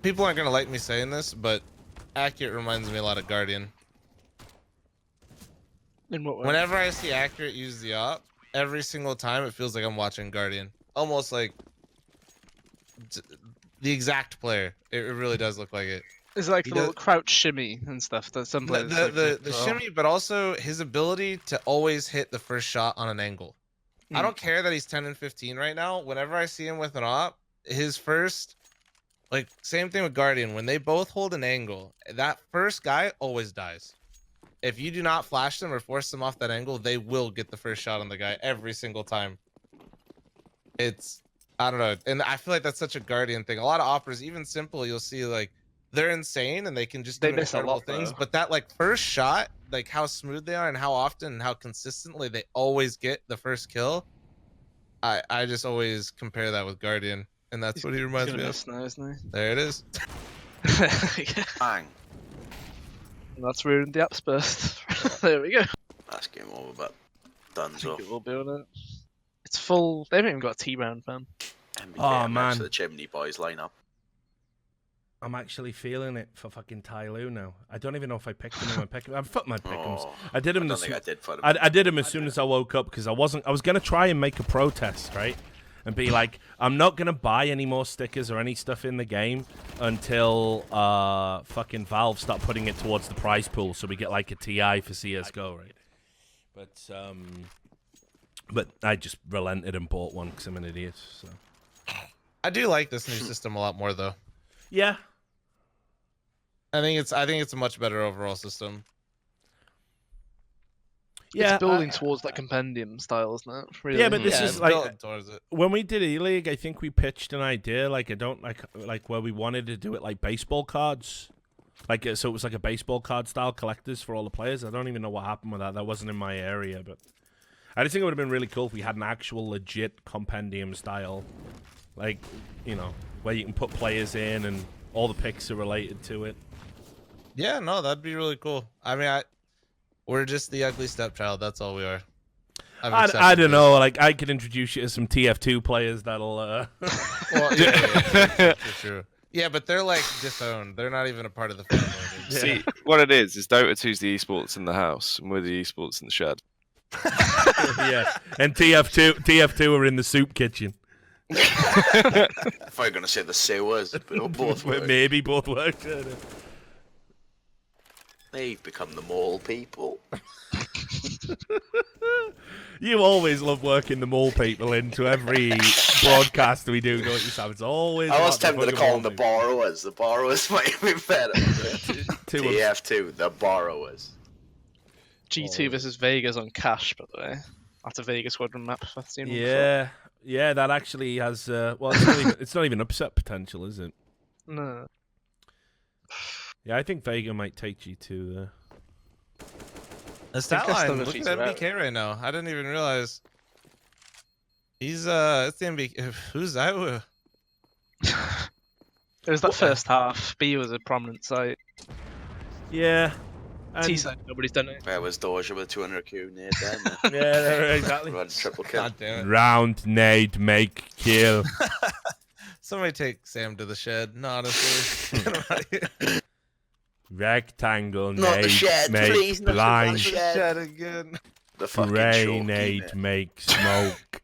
Speaker 6: People aren't gonna like me saying this, but Accurate reminds me a lot of Guardian.
Speaker 5: In what way?
Speaker 6: Whenever I see Accurate use the op, every single time it feels like I'm watching Guardian. Almost like the exact player. It really does look like it.
Speaker 5: It's like
Speaker 6: He
Speaker 5: the little
Speaker 6: does-
Speaker 5: crouch shimmy and stuff that some players like
Speaker 6: The
Speaker 5: as well.
Speaker 6: shimmy, but also his ability to always hit the first shot on an angle. I don't care that he's 10 and 15 right now. Whenever I see him with an op, his first, like, same thing with Guardian. When they both hold an angle, that first guy always dies. If you do not flash them or force them off that angle, they will get the first shot on the guy every single time. It's, I don't know. And I feel like that's such a Guardian thing. A lot of operas, even simple, you'll see, like, they're insane and they can just do
Speaker 5: They miss a
Speaker 6: incredible
Speaker 5: lot,
Speaker 6: things.
Speaker 5: though.
Speaker 6: But that, like, first shot, like, how smooth they are and how often and how consistently they always get the first kill, I just always compare that with Guardian. And that's what he reminds me of.
Speaker 5: Miss now, isn't
Speaker 6: There it is.
Speaker 5: he?
Speaker 4: Bang.
Speaker 5: And that's ruined the apps burst. There we go.
Speaker 4: That's game over, but done
Speaker 5: I
Speaker 4: so.
Speaker 5: think it will be on it. It's full. They haven't even got a T round, man.
Speaker 1: Oh, man.
Speaker 4: The Chimney Boys lineup.
Speaker 1: I'm actually feeling it for fucking TyLoo now. I don't even know if I picked him. I picked him. I fuck my pickums.
Speaker 4: Oh,
Speaker 1: I did him.
Speaker 4: I don't think I did for them.
Speaker 1: I did him as soon as I woke up because I was gonna try and make a protest, right? And be like, I'm not gonna buy any more stickers or any stuff in the game until fucking Valve start putting it towards the prize pool, so we get like a TI for CS:GO, right? But I just relented and bought one because I'm an idiot. So
Speaker 6: I do like this new system a lot more, though.
Speaker 1: yeah,
Speaker 6: I think it's a much better overall system.
Speaker 1: yeah.
Speaker 5: It's building towards that compendium style, isn't it? Really?
Speaker 1: Yeah, but this
Speaker 6: Yeah,
Speaker 1: is
Speaker 6: it's
Speaker 1: like
Speaker 6: building towards it.
Speaker 1: when we did E-League, I think we pitched an idea like I don't like where we wanted to do it like baseball cards. Like so it was like a baseball card style collectors for all the players. I don't even know what happened with that. That wasn't in my area, but I just think it would have been really cool if we had an actual legit compendium style, like, you know, where you can put players in and all the picks are related to it.
Speaker 6: Yeah, no, that'd be really cool. I mean, we're just the ugly stepchild. That's all we are.
Speaker 1: I don't know. Like I could introduce you to some TF2 players that'll.
Speaker 6: Well, yeah, for sure. Yeah, but they're like disowned. They're not even a part of the family.
Speaker 7: See, what it is Dota 2's the esports in the house, and we're the esports in the shed.
Speaker 1: Yeah, and TF2 are in the soup kitchen.
Speaker 4: I thought you were going to say the sewers, but both work.
Speaker 1: Maybe both work.
Speaker 4: They've become the mole people.
Speaker 1: You always love working the mole people into every broadcast we do, don't you, Sam? It's always.
Speaker 4: I was
Speaker 1: about the
Speaker 4: tempted to
Speaker 1: fucking
Speaker 4: call
Speaker 1: mole
Speaker 4: them the
Speaker 1: people.
Speaker 4: borrowers. The borrowers might have been better. TF2, the borrowers.
Speaker 5: G2 versus Vegas on Cash, by the way. After Vegas Squadron map, I've seen one
Speaker 1: Yeah, yeah, that actually has. Well, it's not even upset potential, is it?
Speaker 5: before. No.
Speaker 1: Yeah, I think Vega might take G2 there.
Speaker 6: The stat
Speaker 5: that's
Speaker 6: line,
Speaker 5: the
Speaker 6: look at
Speaker 5: feature, right?
Speaker 6: MBK right now. I didn't even realize. He's it's the MBK. Who's that?
Speaker 5: It was that first half. B was a prominent site.
Speaker 1: Yeah.
Speaker 5: T
Speaker 1: And,
Speaker 5: side, nobody's done it.
Speaker 4: Where was Doja with 200 Q near them?
Speaker 1: yeah, exactly.
Speaker 4: Run triple kill.
Speaker 6: God damn it!
Speaker 1: Round, nade, make, kill.
Speaker 6: Somebody take Sam to the shed. No, honestly. Get him out of here.
Speaker 1: Rectangle,
Speaker 4: Not the
Speaker 1: nade,
Speaker 4: shed,
Speaker 1: make,
Speaker 4: please, not the
Speaker 1: blind.
Speaker 4: shed.
Speaker 6: Shed again.
Speaker 4: The fucking
Speaker 1: Grenade,
Speaker 4: shorty,
Speaker 1: make, smoke.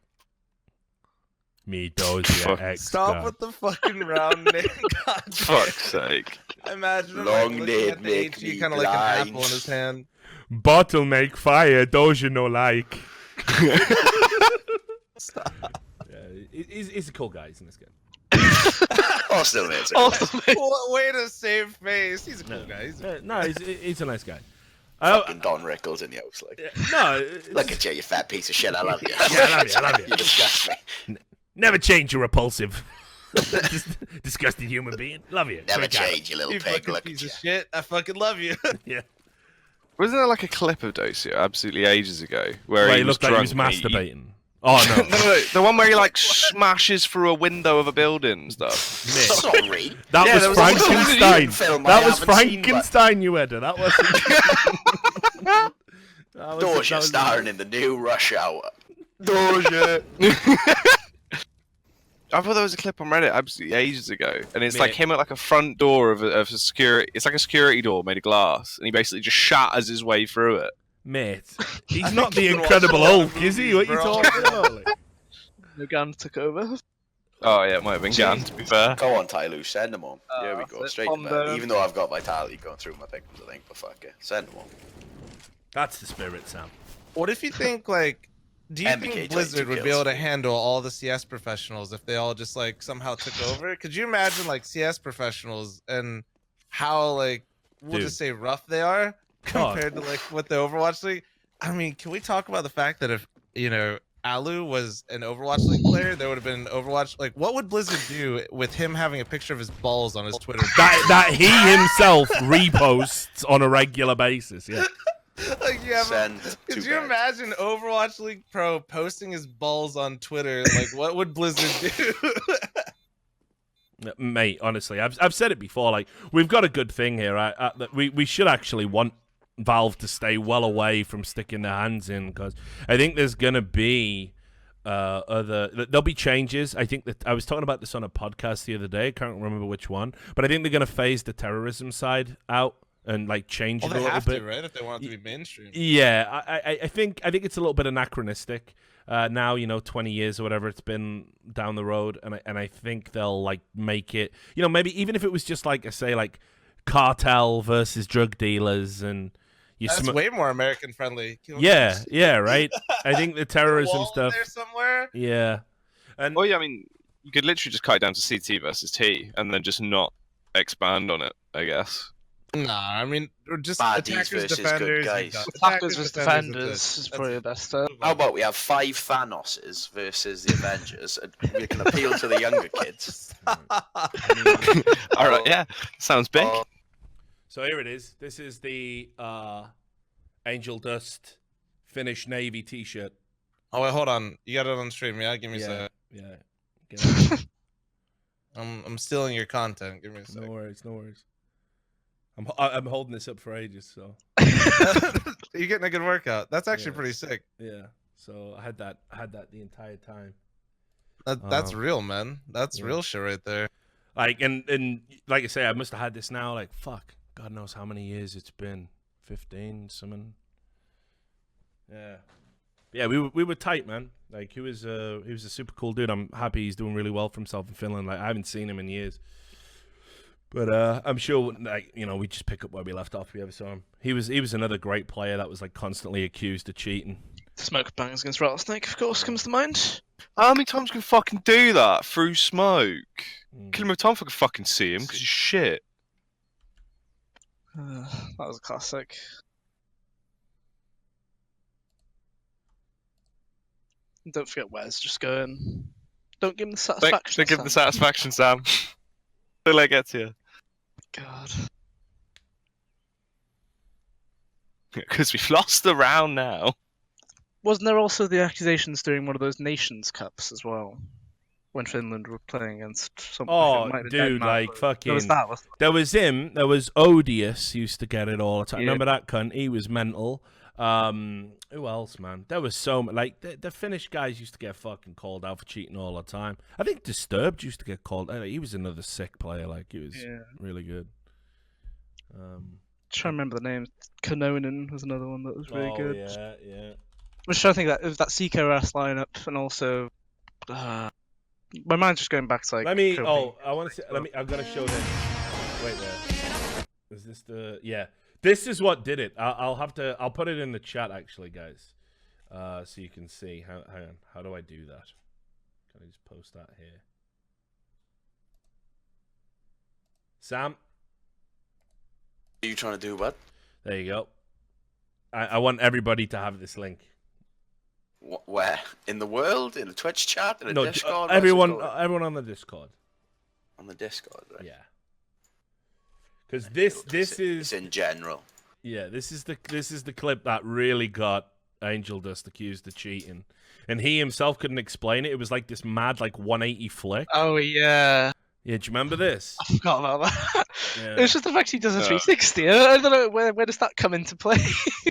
Speaker 1: Me does your ex.
Speaker 6: Stop with the fucking round name. God damn.
Speaker 7: Fuck's sake.
Speaker 6: Imagine him
Speaker 4: Long
Speaker 6: like,
Speaker 4: nade
Speaker 6: looking at the
Speaker 4: make
Speaker 6: HE
Speaker 4: me
Speaker 6: kind of like an
Speaker 4: blind.
Speaker 6: apple in his hand.
Speaker 1: Bottle make fire, doja no like.
Speaker 6: Stop.
Speaker 1: Yeah, he's a cool guy, isn't this guy?
Speaker 4: Also, it's
Speaker 6: What way to save face. He's a cool guy. He's a...
Speaker 1: No, he's a nice guy.
Speaker 4: fucking Don Rickles in the house. Like,
Speaker 1: No, it's-
Speaker 4: look at you, you fat piece of shit. I love you.
Speaker 1: Yeah, I love you, I love you.
Speaker 4: You disgust me.
Speaker 1: never change your repulsive, disgusting human being. Love you.
Speaker 4: Never
Speaker 1: Great guy.
Speaker 4: change, you little
Speaker 6: You
Speaker 4: pig.
Speaker 6: fucking
Speaker 4: Look
Speaker 6: piece
Speaker 4: at
Speaker 6: of
Speaker 4: you.
Speaker 6: shit. I fucking love you.
Speaker 1: Yeah.
Speaker 7: Wasn't there like a clip of Dosia absolutely ages ago where
Speaker 1: Where
Speaker 7: he
Speaker 1: he
Speaker 7: was
Speaker 1: looked like he was
Speaker 7: drunk and
Speaker 1: masturbating. Oh
Speaker 7: No,
Speaker 1: no.
Speaker 7: no, the one where he like smashes through a window of a building and stuff.
Speaker 4: Sorry.
Speaker 1: That
Speaker 7: Yeah,
Speaker 1: was
Speaker 7: there was a
Speaker 1: Frankenstein.
Speaker 4: film I
Speaker 1: That was
Speaker 4: haven't seen, but-
Speaker 1: Frankenstein, you Edda. That was.
Speaker 4: Doja starring in the new Rush Hour.
Speaker 7: Doja. I thought there was a clip on Reddit absolutely ages ago, and it's like him at like a front door of a security. It's like a security door made of glass, and he basically just shatters his way through it.
Speaker 1: Mate, he's not the Incredible Hulk, is he? What are you talking about?
Speaker 5: Gun took over.
Speaker 7: Oh yeah, it might have been Gan, to be fair.
Speaker 4: Go on, TyLoo, send them on. Here we go, straight to
Speaker 5: Fondo.
Speaker 4: bed. Even though I've got Vitality going through my things, I think, but fuck it. Send them on.
Speaker 1: That's the spirit, Sam.
Speaker 6: What if you think like? Do you
Speaker 4: MBK
Speaker 6: think Blizzard
Speaker 4: 22
Speaker 6: would be
Speaker 4: kills.
Speaker 6: able to handle all the CS professionals if they all just like somehow took over? Could you imagine like CS professionals and how like we'll
Speaker 1: Dude.
Speaker 6: just say rough they are compared to like what the Overwatch League? I mean, can we talk about the fact that if Alu was an Overwatch League player, there would have been an Overwatch. Like, what would Blizzard do with him having a picture of his balls on his Twitter?
Speaker 1: That he himself reposts on a regular basis. Yeah.
Speaker 6: Like, yeah,
Speaker 4: Send
Speaker 6: could
Speaker 4: two
Speaker 6: you
Speaker 4: bags.
Speaker 6: imagine Overwatch League Pro posting his balls on Twitter? Like, what would Blizzard do?
Speaker 1: Mate, honestly, I've said it before. Like, we've got a good thing here. That we should actually want Valve to stay well away from sticking their hands in, because I think there's gonna be there'll be changes. I think that I was talking about this on a podcast the other day. I can't remember which one, but I think they're gonna phase the terrorism side out and like change
Speaker 6: Well,
Speaker 1: it a
Speaker 6: they
Speaker 1: little
Speaker 6: have
Speaker 1: bit.
Speaker 6: to, right? If they want it to be mainstream.
Speaker 1: Yeah, I think it's a little bit anachronistic now. 20 years or whatever it's been down the road, and I think they'll like make it. Maybe even if it was just like like cartel versus drug dealers, and
Speaker 6: That's way more American friendly.
Speaker 1: yeah, right. I think the terrorism
Speaker 6: Wall
Speaker 1: stuff.
Speaker 6: there somewhere.
Speaker 1: Yeah, and
Speaker 7: Well, yeah, I mean, you could literally just cut it down to CT versus T, and then just not expand on it, I guess.
Speaker 6: Nah, I mean, or just
Speaker 4: Baddies
Speaker 6: attackers,
Speaker 4: versus good
Speaker 6: defenders.
Speaker 4: guys.
Speaker 5: Attackers versus
Speaker 6: that's
Speaker 5: defenders is
Speaker 6: it.
Speaker 5: probably the best term.
Speaker 4: How about we have 5 Thanoses versus the Avengers, and we can appeal to the younger kids.
Speaker 7: All right, yeah, sounds big.
Speaker 1: so here it is. This is the Angel Dust Finnish Navy T-shirt.
Speaker 6: Oh wait, hold on. You got it on stream, yeah? Give me a
Speaker 1: Yeah,
Speaker 6: sec.
Speaker 1: yeah. Get it.
Speaker 6: I'm stealing your content. Give me a sec.
Speaker 1: No worries, no worries. I'm holding this up for ages, so
Speaker 6: You're getting a good workout. That's actually
Speaker 1: Yeah.
Speaker 6: pretty sick.
Speaker 1: yeah. So I had that the entire time.
Speaker 6: That's real, man. That's
Speaker 1: Yeah.
Speaker 6: real shit right there.
Speaker 1: Like and like I say, I must have had this now. Like fuck, God knows how many years it's been. 15, something. Yeah, yeah. We were tight, man. Like he was a super cool dude. I'm happy he's doing really well for himself in Finland. Like I haven't seen him in years. But I'm sure, like we just pick up where we left off. If we ever saw him. He was another great player that was like constantly accused of cheating.
Speaker 5: Smoke bangs against Rattlesnake, of course, comes to mind.
Speaker 7: How many times can you fucking do that through smoke?
Speaker 1: Mm.
Speaker 7: Kill him with time if I can fucking see him, because he's shit.
Speaker 5: That was a classic. Don't forget Wes, just go in. Don't give him the satisfaction.
Speaker 7: Don't give him the
Speaker 5: Sam.
Speaker 7: satisfaction, Sam. Till I get to you.
Speaker 5: God.
Speaker 7: Because we've lost the round now.
Speaker 5: Wasn't there also the accusations during one of those Nations Cups as well? When Finland were playing against something.
Speaker 1: Oh,
Speaker 5: it might have been
Speaker 1: dude,
Speaker 5: Denmark,
Speaker 1: like
Speaker 5: but
Speaker 1: fucking.
Speaker 5: There was that.
Speaker 1: There was him. There was Odious. Used to get it all the time.
Speaker 5: Yeah.
Speaker 1: Remember that cunt? He was mental. Who else, man? There was so like the Finnish guys used to get fucking called out for cheating all the time. I think Disturbed used to get called. He was another sick player. Like he was really good.
Speaker 5: Trying to remember the names. Kanonen was another one that was really good.
Speaker 1: yeah.
Speaker 5: I'm just trying to think that it was that CKRS lineup, and also my mind's just going back to like.
Speaker 1: Let me.
Speaker 5: Kobe.
Speaker 1: Oh, I want to say. Let me. I'm gonna show this. Wait there. Is this the? Yeah. This is what did it. I'll have to. I'll put it in the chat actually, guys, so you can see. Hang on. How do I do that? Can I just post that here? Sam.
Speaker 4: What are you trying to do, bud?
Speaker 1: There you go. I want everybody to have this link.
Speaker 4: Where? In the world? In a Twitch chat? In a
Speaker 1: No,
Speaker 4: Discord? What's it
Speaker 1: everyone
Speaker 4: called?
Speaker 1: on the Discord.
Speaker 4: On the Discord, right?
Speaker 1: Yeah. Because this
Speaker 4: It's
Speaker 1: is
Speaker 4: in general.
Speaker 1: yeah this is the clip that really got Angel Dust accused of cheating, and he himself couldn't explain it. It was like this mad like 180 flick.
Speaker 5: Oh yeah.
Speaker 1: Yeah, do you remember this?
Speaker 5: I forgot about that.
Speaker 1: Yeah.
Speaker 5: It's just the fact he does a 360. I don't know where does that come into play.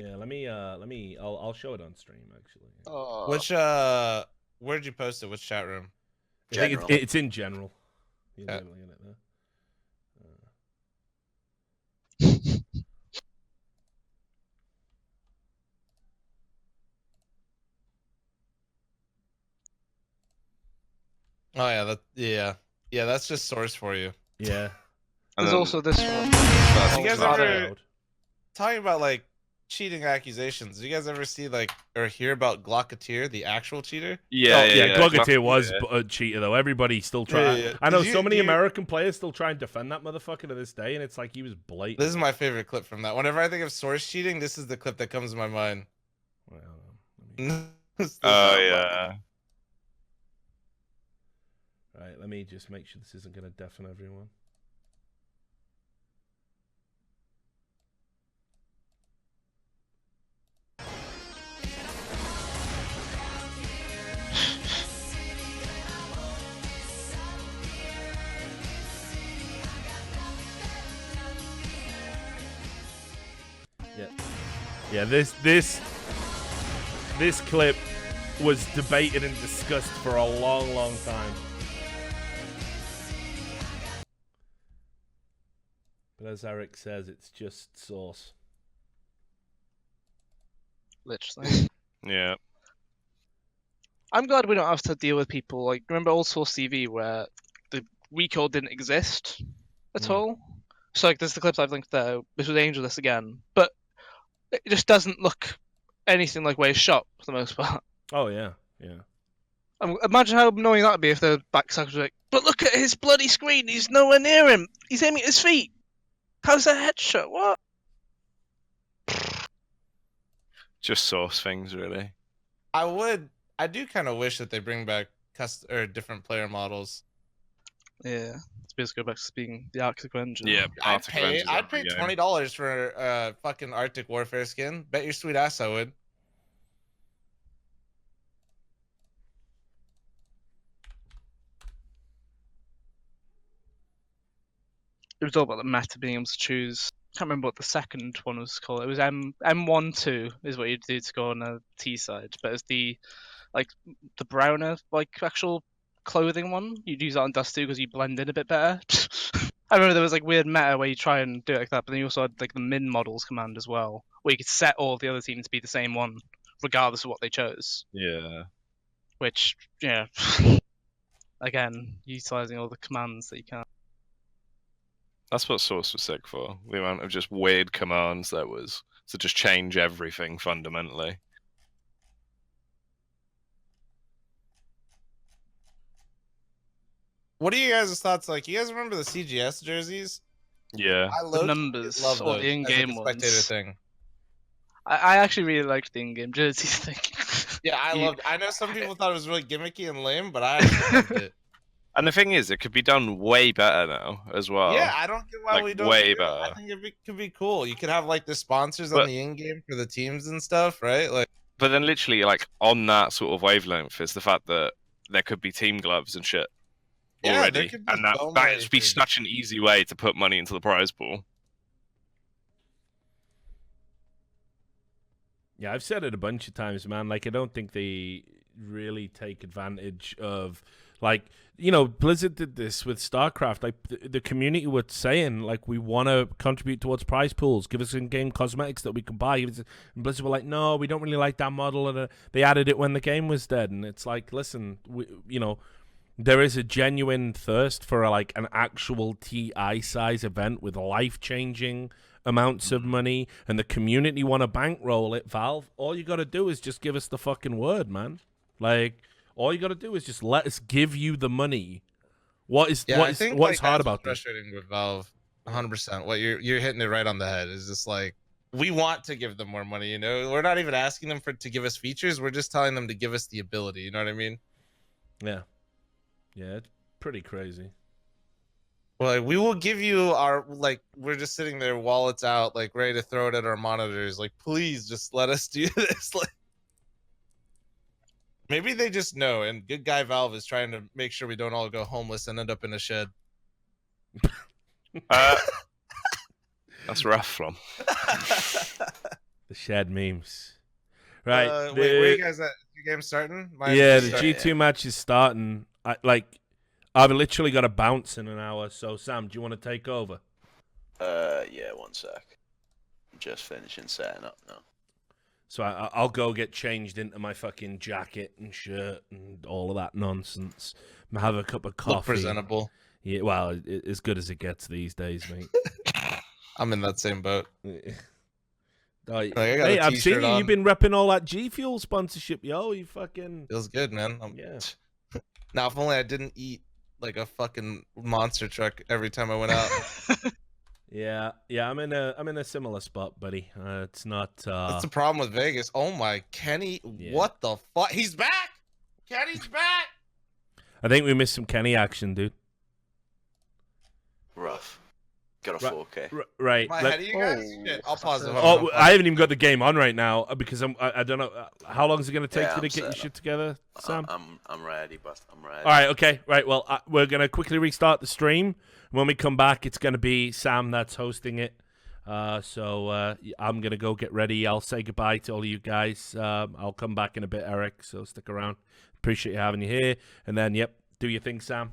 Speaker 1: Yeah, let me. I'll show it on stream actually.
Speaker 5: Oh.
Speaker 6: Which where'd you post it? Which chat room?
Speaker 1: I think
Speaker 4: General.
Speaker 1: it's in general. You'll
Speaker 6: Yeah.
Speaker 1: be able to get it there.
Speaker 6: Oh yeah, that's just source for you.
Speaker 1: Yeah.
Speaker 7: And
Speaker 5: There's
Speaker 7: then-
Speaker 5: also this one.
Speaker 7: That's
Speaker 6: You guys
Speaker 7: not
Speaker 6: ever-
Speaker 7: out.
Speaker 6: Talking about like cheating accusations. Do you guys ever see like or hear about Glocketeer, the actual cheater?
Speaker 7: Yeah, yeah.
Speaker 1: Glocketeer was
Speaker 7: yeah.
Speaker 1: a cheater though. Everybody still try.
Speaker 6: Yeah.
Speaker 1: I know
Speaker 6: Did
Speaker 1: so
Speaker 6: you-
Speaker 1: many
Speaker 6: do you-
Speaker 1: American players still try and defend that motherfucker to this day, and it's like he was blatant.
Speaker 6: This is my favorite clip from that. Whenever I think of source cheating, this is the clip that comes to my mind.
Speaker 1: Wait, hold on.
Speaker 7: Oh yeah.
Speaker 1: Right, let me just make sure this isn't going to deafen everyone. Yeah, this clip was debated and discussed for a long, long time. But as Eric says, it's just sauce.
Speaker 5: Literally.
Speaker 7: Yeah.
Speaker 5: I'm glad we don't have to deal with people like remember old source TV where the recall didn't exist at all. So like there's the clips I've linked there. This was Angelus again, but it just doesn't look anything like where it's shot for the most part.
Speaker 1: Oh yeah, yeah.
Speaker 5: Imagine how annoying that would be if the backside was like, but look at his bloody screen. He's nowhere near him. He's aiming at his feet. How's that headshot? What?
Speaker 7: Just source things, really.
Speaker 6: I do kind of wish that they bring back different player models.
Speaker 5: Yeah, it's basically go back to being the Arctic Avenger.
Speaker 7: Yeah.
Speaker 6: I'd pay $20 for a fucking Arctic Warfare skin. Bet your sweet ass I would.
Speaker 5: It was all about the meta being able to choose. I can't remember what the second one was called. It was M12 is what you'd do to go on a T side, but it's the browner actual clothing one. You'd use that on Dust 2 because you blend in a bit better. I remember there was weird meta where you try and do it like that, but then you also had the min models command as well, where you could set all the other teams to be the same one, regardless of what they chose.
Speaker 7: Yeah.
Speaker 5: Which, yeah, again, utilizing all the commands that you can.
Speaker 7: That's what source was sick for. The amount of just weird commands there was to just change everything fundamentally.
Speaker 6: What are you guys' thoughts like? You guys remember the CGS jerseys?
Speaker 7: Yeah.
Speaker 6: I
Speaker 5: The numbers
Speaker 6: love
Speaker 5: or
Speaker 6: those
Speaker 5: the in-game
Speaker 6: as like a spectator
Speaker 5: ones.
Speaker 6: thing.
Speaker 5: I actually really liked the in-game jerseys thing.
Speaker 6: Yeah,
Speaker 5: You-
Speaker 6: I know some people thought it was really gimmicky and lame, but I actually loved it.
Speaker 7: And the thing is, it could be done way better now as well.
Speaker 6: Yeah, I don't get why
Speaker 7: like,
Speaker 6: we don't.
Speaker 7: way
Speaker 6: do it. I
Speaker 7: better.
Speaker 6: think it could be cool. You could have the sponsors
Speaker 7: But-
Speaker 6: on the in-game for the teams and stuff, right? Like,
Speaker 7: But then literally, on that sort of wavelength is the fact that there could be team gloves and shit
Speaker 6: Yeah, there
Speaker 7: already.
Speaker 6: could be
Speaker 7: And that
Speaker 6: so
Speaker 7: that
Speaker 6: many
Speaker 7: would be
Speaker 6: things.
Speaker 7: such an easy way to put money into the prize pool.
Speaker 1: Yeah, I've said it a bunch of times, man. I don't think they really take advantage of, Blizzard did this with StarCraft. The community were saying, we want to contribute towards prize pools. Give us in-game cosmetics that we can buy. And Blizzard were like, no, we don't really like that model. And they added it when the game was dead. And it's listen, there is a genuine thirst for an actual TI size event with life-changing amounts of money, and the community want to bankroll it. Valve, all you got to do is just give us the fucking word, man. All you got to do is just let us give you the money. What's hard
Speaker 6: that's
Speaker 1: about this?
Speaker 6: frustrating with Valve? 100%. What you're hitting it right on the head. Is just we want to give them more money. We're not even asking them to give us features. We're just telling them to give us the ability. You know what I mean?
Speaker 1: Yeah, it's pretty crazy.
Speaker 6: Well, we will give you our we're just sitting there, wallets out, ready to throw it at our monitors. Please just let us do this. Maybe they just know, and good guy Valve is trying to make sure we don't all go homeless and end up in a shed.
Speaker 7: That's rough, fl0m.
Speaker 1: The shared memes. Right.
Speaker 6: Wait, where you guys at? Your game starting? Mine's
Speaker 1: Yeah,
Speaker 6: just
Speaker 1: the
Speaker 6: starting.
Speaker 1: G2 match is starting. I've literally got to bounce in an hour. So, Sam, do you want to take over?
Speaker 4: Yeah, 1 sec. I'm just finishing setting up now.
Speaker 1: So I'll go get changed into my fucking jacket and shirt and all of that nonsense. Have a cup of coffee.
Speaker 6: Look presentable.
Speaker 1: Yeah, well, as good as it gets these days, mate.
Speaker 6: I'm in that same boat.
Speaker 1: I got
Speaker 6: a
Speaker 1: I've seen
Speaker 6: t-shirt
Speaker 1: you.
Speaker 6: on.
Speaker 1: You've been repping all that G Fuel sponsorship, yo. You fucking
Speaker 6: Feels good, man.
Speaker 1: yeah.
Speaker 6: Now, if only I didn't eat like a fucking monster truck every time I went out.
Speaker 1: Yeah. I'm in a similar spot, buddy. It's not.
Speaker 6: That's the problem with Vegas. Oh my, Kenny!
Speaker 1: Yeah.
Speaker 6: What the fuck? He's back. Kenny's back.
Speaker 1: I think we missed some Kenny action, dude.
Speaker 4: Rough. Got a 4K.
Speaker 1: Right.
Speaker 6: Am I ahead of you guys? Shit, I'll pause it. Hold
Speaker 1: Oh,
Speaker 6: on.
Speaker 1: I haven't even got the game on right now because I don't know how long is it going to take
Speaker 4: Yeah,
Speaker 1: you to
Speaker 4: I'm
Speaker 1: get your
Speaker 4: set
Speaker 1: shit
Speaker 4: up.
Speaker 1: together, Sam.
Speaker 4: I'm ready, but I'm ready.
Speaker 1: All right, okay, right. Well, we're gonna quickly restart the stream. When we come back, it's gonna be Sam that's hosting it. So I'm gonna go get ready. I'll say goodbye to all of you guys. I'll come back in a bit, Eric. So stick around. Appreciate you having you here. And then, yep, do your thing, Sam.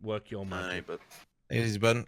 Speaker 1: Work your magic.
Speaker 4: Aye, but
Speaker 6: Easy button.